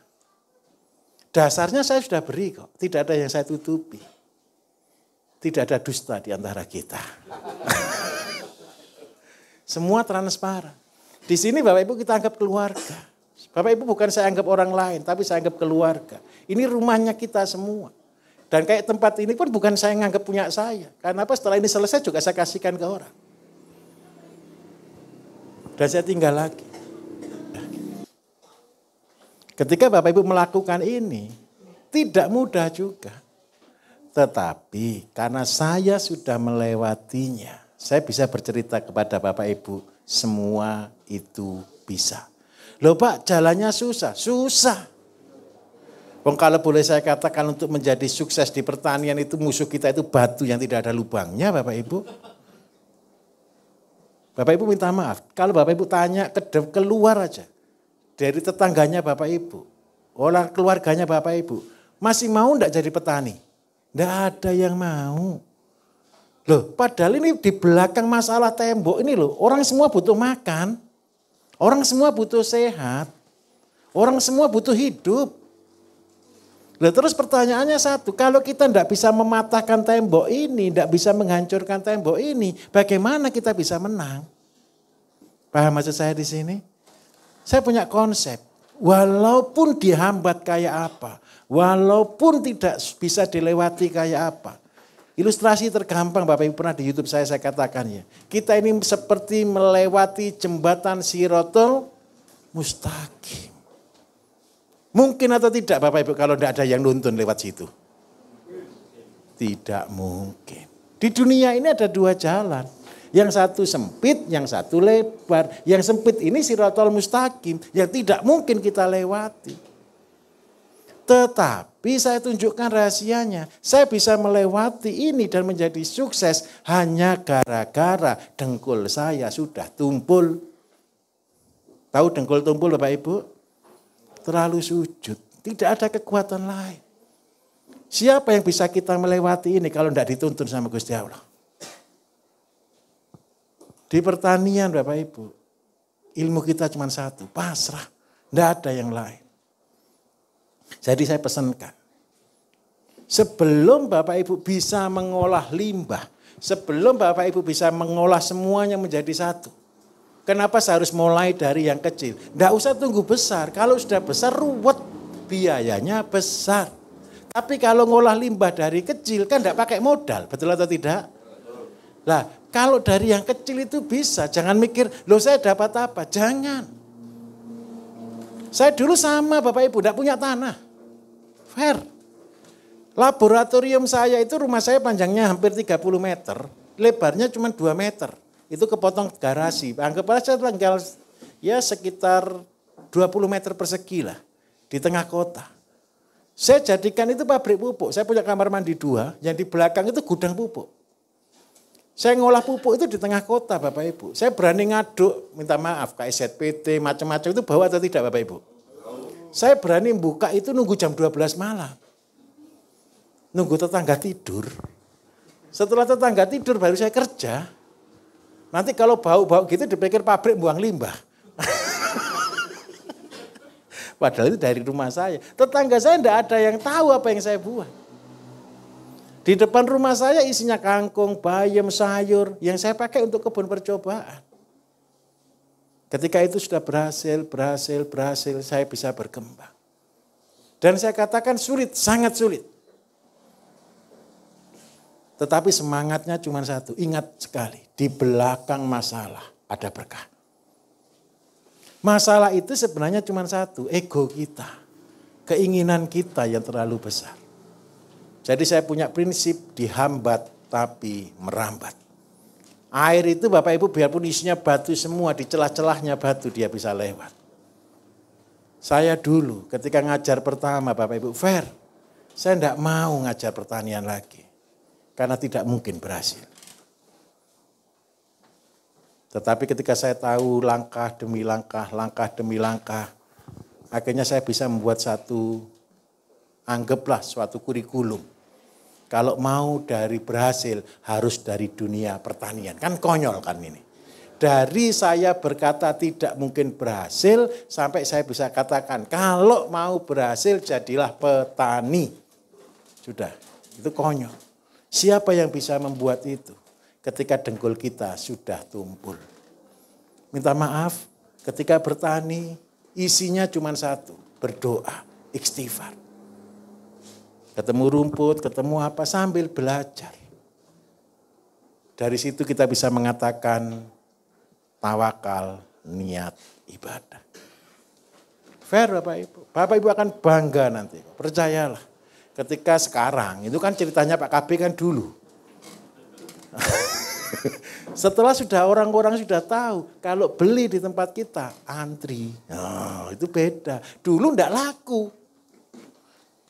Speaker 1: Dasarnya saya sudah beri kok, tidak ada yang saya tutupi. Tidak ada dusta di antara kita. Semua transparan. Di sini Bapak Ibu kita anggap keluarga. Bapak Ibu bukan saya anggap orang lain, tapi saya anggap keluarga. Ini rumahnya kita semua. Dan kayak tempat ini pun bukan saya nganggap punya saya. Karena apa setelah ini selesai juga saya kasihkan ke orang. Dan saya tinggal lagi. Ketika Bapak Ibu melakukan ini, tidak mudah juga. Tetapi karena saya sudah melewatinya, saya bisa bercerita kepada Bapak Ibu, semua itu bisa. Loh Pak, jalannya susah. Susah. Wong kalau boleh saya katakan untuk menjadi sukses di pertanian itu musuh kita itu batu yang tidak ada lubangnya Bapak Ibu. Bapak Ibu minta maaf. Kalau Bapak Ibu tanya keluar aja. Dari tetangganya Bapak Ibu. Orang keluarganya Bapak Ibu. Masih mau enggak jadi petani? Enggak ada yang mau. Loh padahal ini di belakang masalah tembok ini loh. Orang semua butuh makan. Orang semua butuh sehat. Orang semua butuh hidup. Nah, terus pertanyaannya satu, kalau kita tidak bisa mematahkan tembok ini, tidak bisa menghancurkan tembok ini, bagaimana kita bisa menang? Paham maksud saya di sini? Saya punya konsep, walaupun dihambat kayak apa, walaupun tidak bisa dilewati kayak apa, Ilustrasi tergampang Bapak Ibu pernah di YouTube saya katakan ya. Kita ini seperti melewati jembatan Shirathul Mustaqim. Mungkin atau tidak Bapak Ibu kalau tidak ada yang nuntun lewat situ? Tidak mungkin. Di dunia ini ada dua jalan. Yang satu sempit, yang satu lebar. Yang sempit ini Shirathul Mustaqim yang tidak mungkin kita lewati. Tetapi saya tunjukkan rahasianya. Saya bisa melewati ini dan menjadi sukses hanya gara-gara dengkul saya sudah tumpul. Tahu dengkul tumpul Bapak Ibu? Terlalu sujud. Tidak ada kekuatan lain. Siapa yang bisa kita melewati ini kalau tidak dituntun sama Gusti Allah? Di pertanian Bapak Ibu, ilmu kita cuma satu, pasrah. Tidak ada yang lain. Jadi saya pesankan, sebelum Bapak Ibu bisa mengolah limbah, sebelum Bapak Ibu bisa mengolah semuanya menjadi satu. Kenapa saya harus mulai dari yang kecil? Tidak usah tunggu besar, kalau sudah besar ruwet, biayanya besar. Tapi kalau ngolah limbah dari kecil kan tidak pakai modal, betul atau tidak? Lah, kalau dari yang kecil itu bisa, jangan mikir, loh saya dapat apa? Jangan. Saya dulu sama Bapak Ibu, tidak punya tanah. Fair. Laboratorium saya itu rumah saya panjangnya hampir 30 meter, lebarnya cuma 2 meter. Itu kepotong garasi. Anggap aja tinggal ya sekitar 20 meter persegi lah di tengah kota. Saya jadikan itu pabrik pupuk. Saya punya kamar mandi 2, yang di belakang itu gudang pupuk. Saya ngolah pupuk itu di tengah kota Bapak Ibu. Saya berani ngaduk, minta maaf, KSZPT, macam-macam itu bawa atau tidak Bapak Ibu? Saya berani buka itu nunggu jam 12 malam. Nunggu tetangga tidur. Setelah tetangga tidur baru saya kerja. Nanti kalau bau-bau gitu dipikir pabrik buang limbah. Padahal itu dari rumah saya. Tetangga saya tidak ada yang tahu apa yang saya buat. Di depan rumah saya isinya kangkung, bayam, sayur yang saya pakai untuk kebun percobaan. Ketika itu sudah berhasil, saya bisa berkembang. Dan saya katakan sulit, sangat sulit. Tetapi semangatnya cuma satu, ingat sekali, di belakang masalah ada berkah. Masalah itu sebenarnya cuma satu, ego kita. Keinginan kita yang terlalu besar. Jadi saya punya prinsip dihambat tapi merambat. Air itu Bapak Ibu biarpun isinya batu semua, di celah-celahnya batu dia bisa lewat. Saya dulu ketika ngajar pertama Bapak Ibu, fair. Saya tidak mau ngajar pertanian lagi. Karena tidak mungkin berhasil. Tetapi ketika saya tahu langkah demi langkah, akhirnya saya bisa membuat anggaplah suatu kurikulum. Kalau mau dari berhasil harus dari dunia pertanian. Kan konyol kan ini. Dari saya berkata tidak mungkin berhasil sampai saya bisa katakan kalau mau berhasil jadilah petani. Sudah, itu konyol. Siapa yang bisa membuat itu ketika dengkul kita sudah tumpul? Minta maaf ketika bertani isinya cuma satu, berdoa, istighfar. Ketemu rumput, ketemu apa sambil belajar. Dari situ kita bisa mengatakan tawakal, niat, ibadah. Fair Bapak Ibu. Bapak Ibu akan bangga nanti, percayalah. Ketika sekarang, itu kan ceritanya Pak KB kan dulu. Setelah sudah orang-orang sudah tahu, kalau beli di tempat kita, antri. Oh, itu beda. Dulu enggak laku.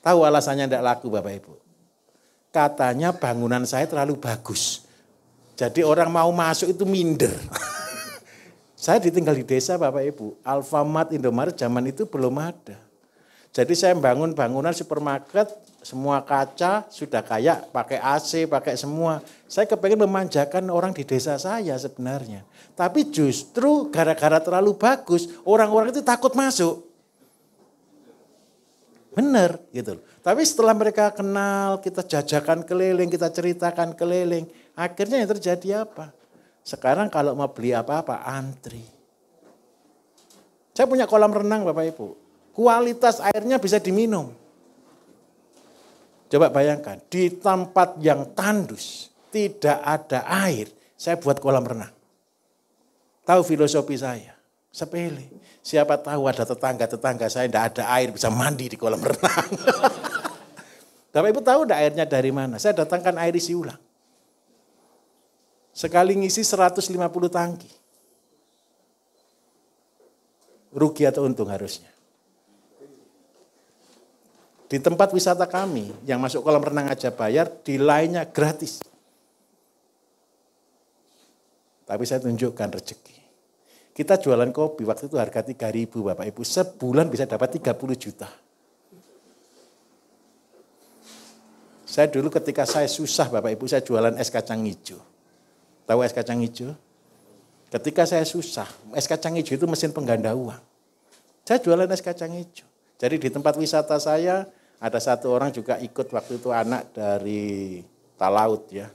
Speaker 1: Tahu alasannya enggak laku Bapak Ibu? Katanya bangunan saya terlalu bagus. Jadi orang mau masuk itu minder. Saya ditinggal di desa Bapak Ibu. Alfamart, Indomaret zaman itu belum ada. Jadi saya bangun bangunan supermarket, semua kaca, sudah kayak pakai AC, pakai semua. Saya kepengen memanjakan orang di desa saya sebenarnya. Tapi justru gara-gara terlalu bagus, orang-orang itu takut masuk. Benar gitu. Tapi setelah mereka kenal, kita jajakan keliling, kita ceritakan keliling. Akhirnya yang terjadi apa? Sekarang kalau mau beli apa-apa, antri. Saya punya kolam renang Bapak Ibu. Kualitas airnya bisa diminum. Coba bayangkan, di tempat yang tandus, tidak ada air, saya buat kolam renang. Tahu filosofi saya? Sepele. Siapa tahu ada tetangga-tetangga saya tidak ada air, bisa mandi di kolam renang. Bapak Ibu tahu enggak airnya dari mana? Saya datangkan air isi ulang. Sekali ngisi 150 tangki. Rugi atau untung harusnya. Di tempat wisata kami, yang masuk kolam renang aja bayar, di lainnya gratis. Tapi saya tunjukkan rezeki. Kita jualan kopi, waktu itu harga 3.000 Bapak Ibu, sebulan bisa dapat 30 juta. Saya dulu ketika saya susah Bapak Ibu, saya jualan es kacang hijau. Tahu es kacang hijau? Ketika saya susah, es kacang hijau itu mesin pengganda uang. Saya jualan es kacang hijau. Jadi di tempat wisata saya, ada satu orang juga ikut waktu itu anak dari Talaut ya.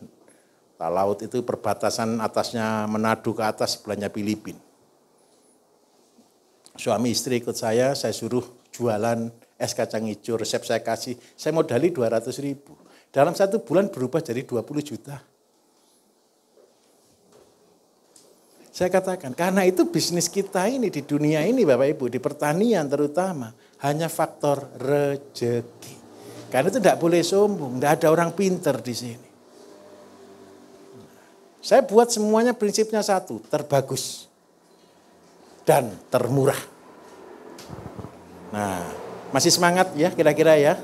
Speaker 1: Talaut itu perbatasan atasnya Manado ke atas sebelahnya Filipina. Suami istri ikut saya suruh jualan es kacang hijau, resep saya kasih. Saya modali 200.000. Dalam 1 bulan berubah jadi 20 juta. Saya katakan, karena itu bisnis kita ini di dunia ini Bapak Ibu, di pertanian terutama, hanya faktor rezeki. Karena itu tidak boleh sombong, tidak ada orang pinter di sini. Saya buat semuanya prinsipnya satu, terbagus dan termurah. Nah, masih semangat ya kira-kira ya?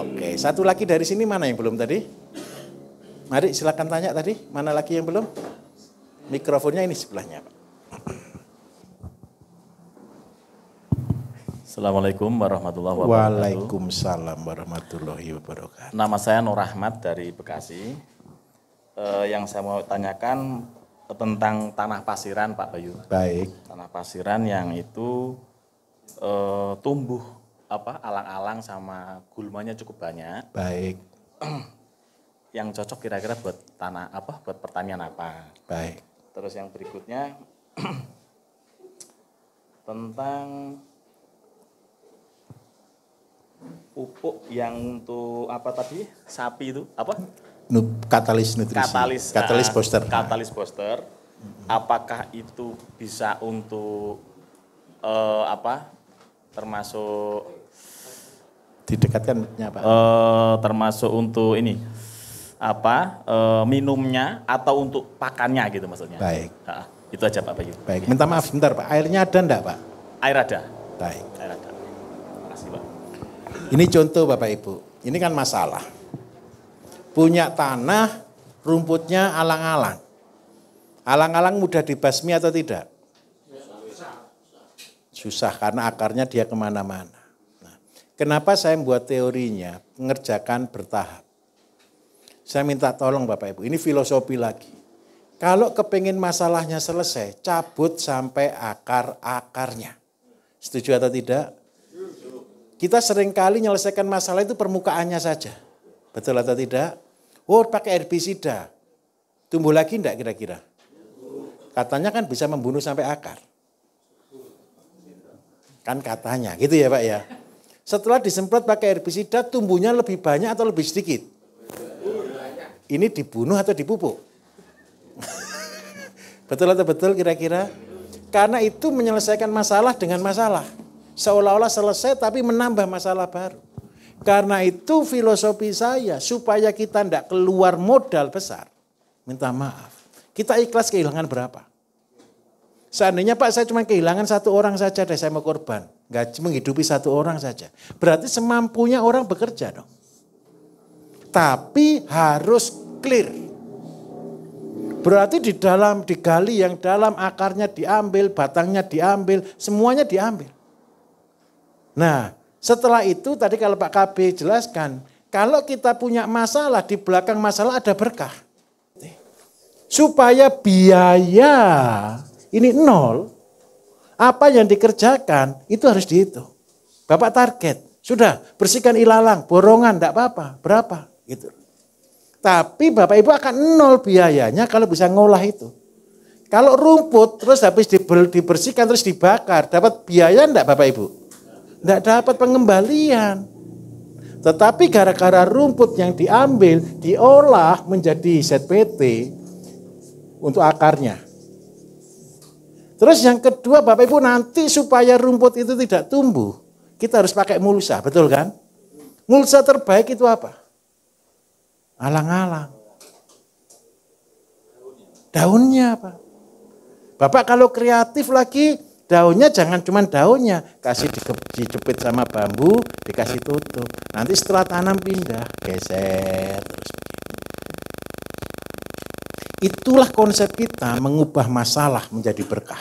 Speaker 1: Oke, satu lagi dari sini mana yang belum tadi? Mari silakan tanya tadi, mana lagi yang belum? Mikrofonnya ini sebelahnya, Pak.
Speaker 7: Assalamualaikum warahmatullahi wabarakatuh.
Speaker 1: Waalaikumsalam warahmatullahi wabarakatuh.
Speaker 7: Nama saya Nur Rahmat dari Bekasi. Yang saya mau tanyakan tentang tanah pasiran, Pak Bayu.
Speaker 1: Baik.
Speaker 7: Tanah pasiran yang itu tumbuh alang-alang sama gulmanya cukup banyak.
Speaker 1: Baik.
Speaker 7: Yang cocok kira-kira buat tanah buat pertanian apa?
Speaker 1: Baik.
Speaker 7: Terus yang berikutnya tentang pupuk yang untuk sapi itu
Speaker 1: Katalis nutrisi. Katalis booster.
Speaker 7: Katalis booster. Apakah itu bisa untuk termasuk
Speaker 1: didekatkannya Pak?
Speaker 7: Termasuk untuk ini minumnya atau untuk pakannya gitu maksudnya.
Speaker 1: Baik.
Speaker 7: Itu aja Pak Bayu.
Speaker 1: Baik. Minta maaf sebentar Pak. Airnya ada enggak Pak?
Speaker 7: Air ada.
Speaker 1: Baik.
Speaker 7: Air ada. Terima kasih Pak.
Speaker 1: Ini contoh Bapak Ibu. Ini kan masalah. Punya tanah, rumputnya alang-alang. Alang-alang mudah dibasmi atau tidak? Susah karena akarnya dia kemana-mana. Nah, kenapa saya membuat teorinya mengerjakan bertahap? Saya minta tolong Bapak Ibu, ini filosofi lagi. Kalau kepingin masalahnya selesai, cabut sampai akar-akarnya. Setuju atau tidak? Kita seringkali menyelesaikan masalah itu permukaannya saja. Betul atau tidak? Oh, pakai herbisida. Tumbuh lagi enggak kira-kira? Katanya kan bisa membunuh sampai akar. Kan katanya, gitu ya Pak ya. Setelah disemprot pakai herbisida, tumbuhnya lebih banyak atau lebih sedikit? Ini dibunuh atau dipupuk? Betul atau betul kira-kira? Karena itu menyelesaikan masalah dengan masalah. Seolah-olah selesai tapi menambah masalah baru. Karena itu filosofi saya, supaya kita tidak keluar modal besar. Minta maaf. Kita ikhlas kehilangan berapa? Seandainya Pak saya cuma kehilangan 1 orang saja deh saya mau korban. Nggak menghidupi 1 orang saja. Berarti semampunya orang bekerja dong. Tapi harus clear. Berarti digali yang dalam, akarnya diambil, batangnya diambil, semuanya diambil. Nah, setelah itu tadi kalau Pak KB jelaskan, kalau kita punya masalah, di belakang masalah ada berkah. Supaya biaya ini 0, apa yang dikerjakan itu harus dihitung. Bapak target, sudah bersihkan ilalang, borongan, enggak apa-apa, berapa? Gitu. Tapi Bapak Ibu akan 0 biayanya kalau bisa ngolah itu. Kalau rumput terus habis dibersihkan terus dibakar, dapat biaya enggak Bapak Ibu? Enggak dapat pengembalian. Tetapi gara-gara rumput yang diambil, diolah menjadi ZPT untuk akarnya. Terus yang kedua Bapak Ibu, nanti supaya rumput itu tidak tumbuh, kita harus pakai mulsa, betul kan? Mulsa terbaik itu apa? Alang-alang. Daunnya apa? Bapak kalau kreatif lagi, daunnya jangan cuma daunnya, kasih dijepit sama bambu, dikasih tutup. Nanti setelah tanam pindah, geser terus begini. Itulah konsep kita mengubah masalah menjadi berkah.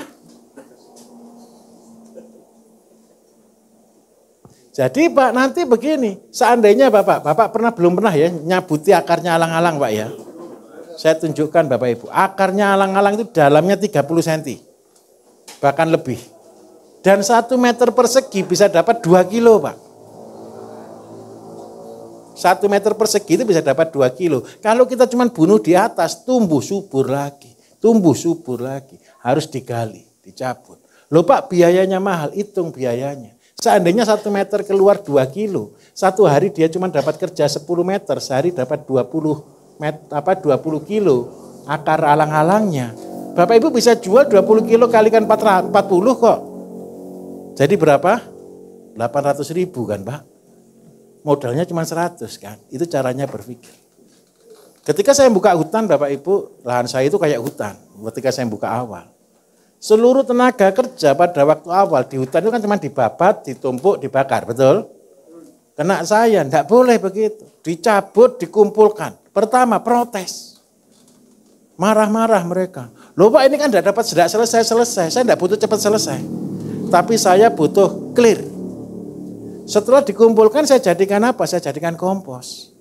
Speaker 1: Jadi Pak nanti begini, seandainya Bapak belum pernah ya nyabuti akarnya alang-alang Pak ya. Saya tunjukkan Bapak Ibu, akarnya alang-alang itu dalamnya 30 cm, bahkan lebih. Dan 1 meter persegi bisa dapat 2 kilo Pak. 1 meter persegi itu bisa dapat 2 kilo. Kalau kita cuma bunuh di atas, tumbuh subur lagi. Harus digali, dicabut. Loh Pak biayanya mahal, hitung biayanya. Seandainya 1 meter keluar 2 kilo, 1 hari dia cuma dapat kerja 10 meter, sehari dapat 20 kilo akar alang-alangnya. Bapak Ibu bisa jual 20 kilo kalikan 40 kok. Jadi berapa? 800.000 kan Pak? Modalnya cuma 100 kan, itu caranya berpikir. Ketika saya buka hutan Bapak Ibu, lahan saya itu kayak hutan ketika saya buka awal. Seluruh tenaga kerja pada waktu awal di hutan itu kan cuma dibabat, ditumpuk, dibakar, betul? Kena saya, enggak boleh begitu. Dicabut, dikumpulkan. Pertama protes. Marah-marah mereka. Loh Pak ini kan enggak dapat tidak selesai, saya enggak butuh cepat selesai. Tapi saya butuh clear. Setelah dikumpulkan saya jadikan apa? Saya jadikan kompos.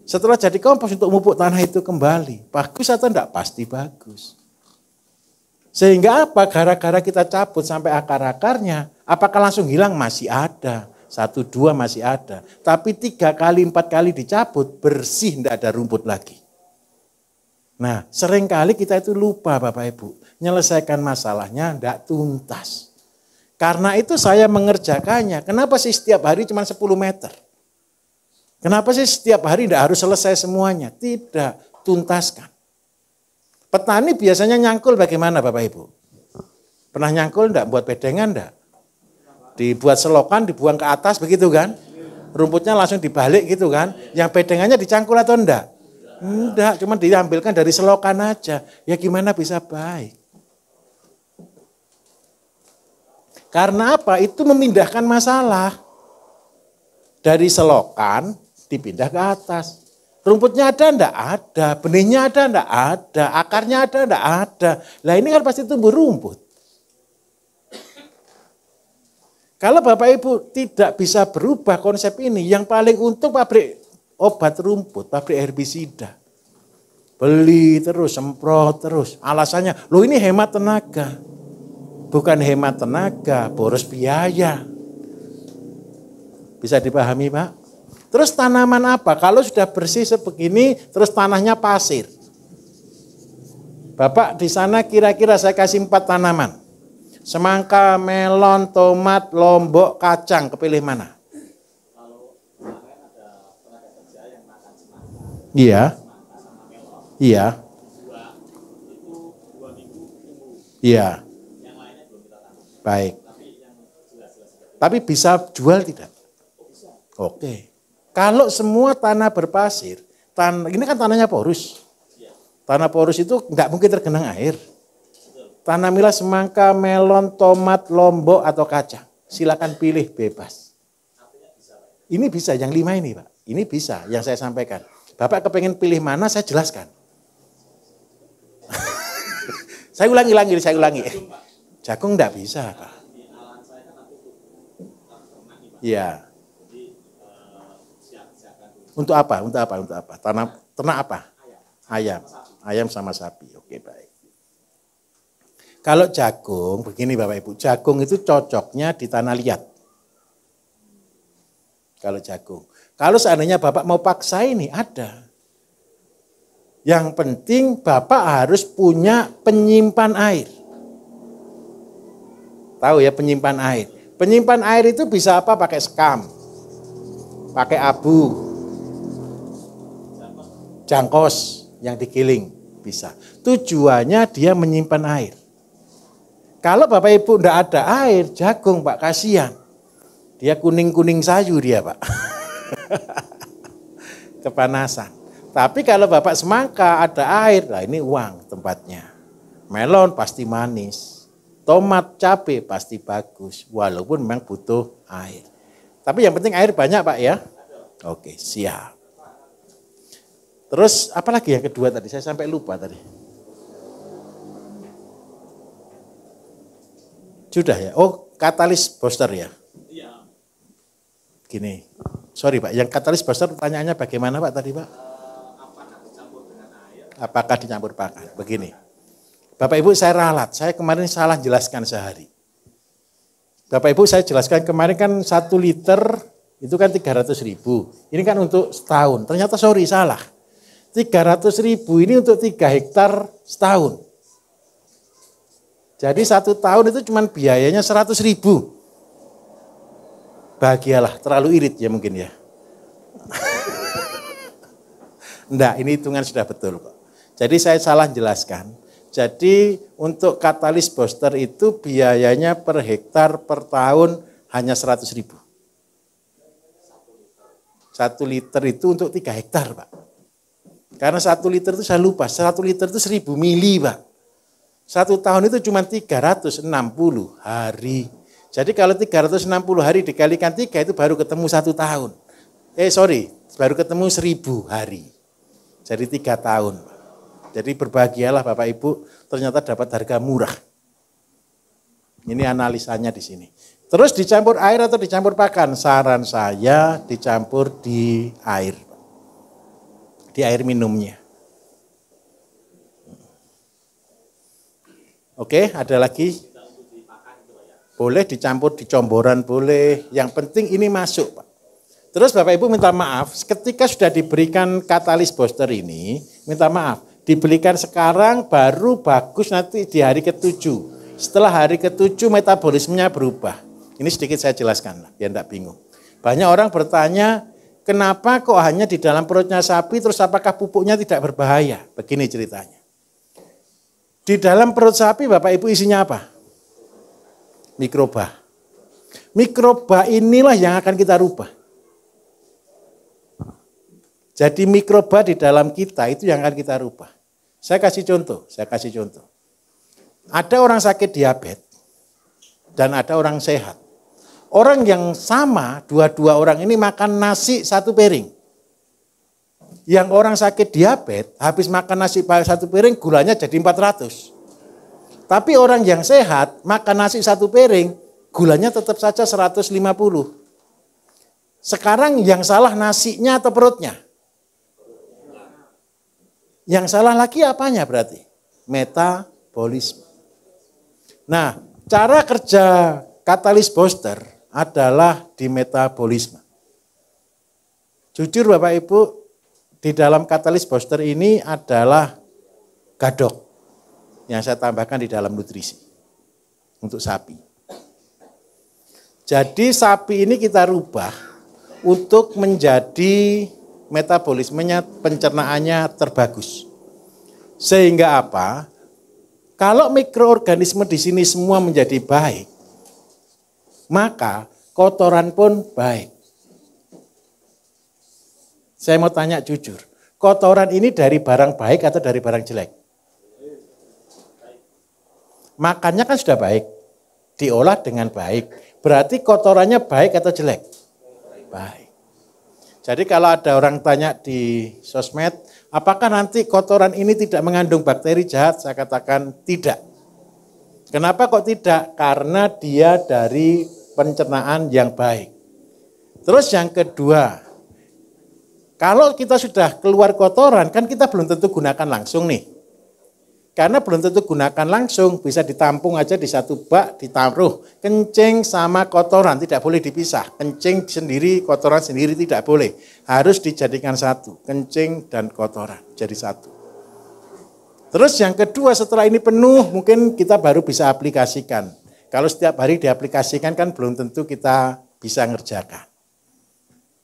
Speaker 1: Setelah jadi kompos untuk memupuk tanah itu kembali. Bagus atau enggak? Pasti bagus. Sehingga apa? Gara-gara kita cabut sampai akar-akarnya, apakah langsung hilang? Masih ada. 1, 2 masih ada. Tapi 3 kali, 4 kali dicabut, bersih, enggak ada rumput lagi. Nah, seringkali kita itu lupa Bapak Ibu. Menyelesaikan masalahnya enggak tuntas. Karena itu saya mengerjakannya. Kenapa sih setiap hari cuma 10 meter? Kenapa sih setiap hari enggak harus selesai semuanya? Tidak, tuntaskan. Petani biasanya nyangkul bagaimana Bapak Ibu? Pernah nyangkul enggak? Buat bedengan enggak? Dibuat selokan, dibuang ke atas begitu kan? Rumputnya langsung dibalik gitu kan? Yang bedengannya dicangkul atau enggak? Enggak, cuma diambilkan dari selokan aja. Ya gimana bisa baik? Karena apa? Itu memindahkan masalah. Dari selokan dipindah ke atas. Rumputnya ada enggak? Ada. Benihnya ada enggak? Ada. Akarnya ada enggak? Ada. Lah ini kan pasti tumbuh rumput. Kalau Bapak Ibu tidak bisa berubah konsep ini, yang paling untung pabrik obat rumput, pabrik herbisida. Beli terus, semprot terus. Alasannya, loh ini hemat tenaga. Bukan hemat tenaga, boros biaya. Bisa dipahami Pak? Terus tanaman apa? Kalau sudah bersih sebegini, terus tanahnya pasir. Bapak di sana kira-kira saya kasih 4 tanaman. Semangka, melon, tomat, lombok, kacang. Kepilih mana? Iya. Iya. Iya. Baik. Tapi bisa jual tidak? Oke. Kalau semua tanah berpasir, ini kan tanahnya porus. Tanah porus itu enggak mungkin tergenang air. Tanamilah semangka, melon, tomat, lombok, atau kacang. Silakan pilih bebas. Ini bisa, yang 5 ini Pak. Ini bisa, yang saya sampaikan. Bapak kepengen pilih mana, saya jelaskan. Saya ulangi. Jagung enggak bisa Pak. Iya. Untuk apa? Ternak apa? Ayam sama sapi. Oke, baik. Kalau jagung, begini Bapak Ibu, jagung itu cocoknya di tanah liat. Kalau jagung. Kalau seandainya Bapak mau paksa ini, ada. Yang penting Bapak harus punya penyimpan air. Tahu ya penyimpan air. Penyimpan air itu bisa apa? Pakai sekam. pakai abu, jangkos yang digiling bisa. Tujuannya dia menyimpan air. Kalau Bapak Ibu enggak ada air, jagung Pak, kasihan. Dia kuning-kuning sayu dia Pak. Kepanasan. Tapi kalau Bapak semangka ada air, nah ini uang tempatnya. Melon pasti manis. Tomat, cabai pasti bagus. Walaupun memang butuh air. Tapi yang penting air banyak Pak ya. Oke, siap. Terus apa lagi yang kedua tadi? Saya sampai lupa tadi. Sudah ya? Oh, katalis booster ya? Iya. Gini, sorry Pak, yang katalis booster pertanyaannya bagaimana Pak tadi Pak? Apakah dicampur dengan air? Apakah dicampur pakan? Begini, Bapak Ibu saya ralat, saya kemarin salah jelaskan sehari. Bapak Ibu saya jelaskan kemarin kan 1 liter itu kan 300.000. Ini kan untuk setahun, ternyata sorry salah. 300.000 ini untuk 3 hektar setahun. Jadi 1 tahun itu cuma biayanya 100.000. Bahagialah, terlalu irit ya mungkin ya. Enggak, ini hitungan sudah betul kok. Jadi saya salah jelaskan. Jadi untuk katalis booster itu biayanya per hektar per tahun hanya 100.000. 1 liter itu untuk 3 hektar Pak. Karena 1 liter itu saya lupa, 1 liter itu 1000 mili Pak. 1 tahun itu cuma 360 hari. Jadi kalau 360 hari dikalikan 3 itu baru ketemu 1 tahun. Baru ketemu 1000 hari. Jadi 3 tahun. Jadi berbahagialah Bapak Ibu, ternyata dapat harga murah. Ini analisanya di sini. Terus dicampur air atau dicampur pakan? Saran saya dicampur di air. Di air minumnya. Oke, ada lagi? Boleh dicampur di comboran, boleh. Yang penting ini masuk, Pak. Terus Bapak Ibu minta maaf, ketika sudah diberikan katalis booster ini, minta maaf, diberikan sekarang baru bagus nanti di hari ke-7. Setelah hari ke-7 metabolismenya berubah. Ini sedikit saya jelaskan, biar enggak bingung. Banyak orang bertanya, kenapa kok hanya di dalam perutnya sapi, terus apakah pupuknya tidak berbahaya? Begini ceritanya. Di dalam perut sapi Bapak Ibu isinya apa? Mikroba. Mikroba inilah yang akan kita rubah. Jadi mikroba di dalam kita itu yang akan kita rubah. Saya kasih contoh. Ada orang sakit diabetes dan ada orang sehat. Orang yang sama, dua-dua orang ini makan nasi 1 piring. Yang orang sakit diabetes, habis makan nasi 1 piring, gulanya jadi 400. Tapi orang yang sehat, makan nasi 1 piring, gulanya tetap saja 150. Sekarang yang salah nasinya atau perutnya? Yang salah lagi apanya berarti? Metabolisme. Nah, cara kerja katalis booster adalah di metabolisme. Jujur Bapak Ibu, di dalam katalis booster ini adalah gadok yang saya tambahkan di dalam nutrisi untuk sapi. Jadi sapi ini kita rubah untuk menjadi metabolismenya, pencernaannya terbagus. Sehingga apa? Kalau mikroorganisme di sini semua menjadi baik, maka kotoran pun baik. Saya mau tanya jujur, kotoran ini dari barang baik atau dari barang jelek? Makannya kan sudah baik, diolah dengan baik. Berarti kotorannya baik atau jelek? Baik. Jadi kalau ada orang tanya di sosmed, apakah nanti kotoran ini tidak mengandung bakteri jahat? Saya katakan tidak. Kenapa kok tidak? Karena dia dari pencernaan yang baik. Terus yang kedua, kalau kita sudah keluar kotoran, kan kita belum tentu gunakan langsung nih. Karena belum tentu gunakan langsung, bisa ditampung aja di satu bak, ditaruh. Kencing sama kotoran tidak boleh dipisah. Kencing sendiri, kotoran sendiri tidak boleh. Harus dijadikan satu, kencing dan kotoran jadi satu. Terus yang kedua, setelah ini penuh, mungkin kita baru bisa aplikasikan. Kalau setiap hari diaplikasikan kan belum tentu kita bisa ngerjakan.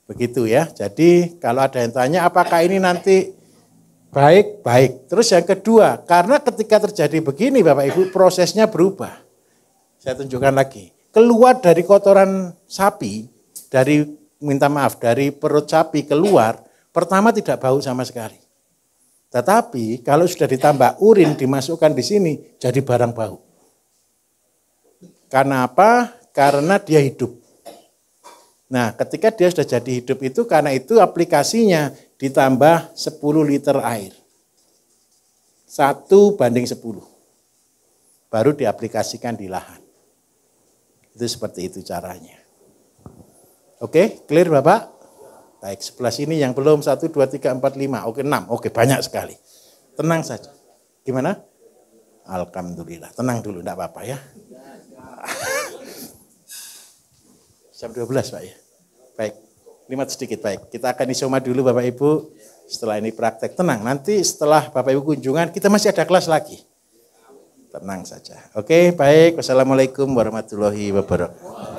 Speaker 1: Begitu ya. Jadi kalau ada yang tanya apakah ini nanti baik, baik. Terus yang kedua, karena ketika terjadi begini Bapak Ibu prosesnya berubah. Saya tunjukkan lagi. Keluar dari kotoran sapi, dari perut sapi keluar, pertama tidak bau sama sekali. Tetapi kalau sudah ditambah urin dimasukkan di sini jadi barang bau. Karena apa? Karena dia hidup. Nah, ketika dia sudah jadi hidup itu, karena itu aplikasinya ditambah 10 liter air. 1:10. Baru diaplikasikan di lahan. Itu seperti itu caranya. Oke, clear Bapak? Baik, sebelah sini yang belum 1, 2, 3, 4, 5. Oke, 6. Oke, banyak sekali. Tenang saja. Gimana? Alhamdulillah. Tenang dulu, enggak apa-apa ya. Jam 12 Pak ya. Baik, 5 sedikit baik. Kita akan isoma dulu Bapak Ibu. Setelah ini praktek, tenang. Nanti setelah Bapak Ibu kunjungan, kita masih ada kelas lagi. Tenang saja. Oke, baik. Wassalamualaikum warahmatullahi wabarakatuh.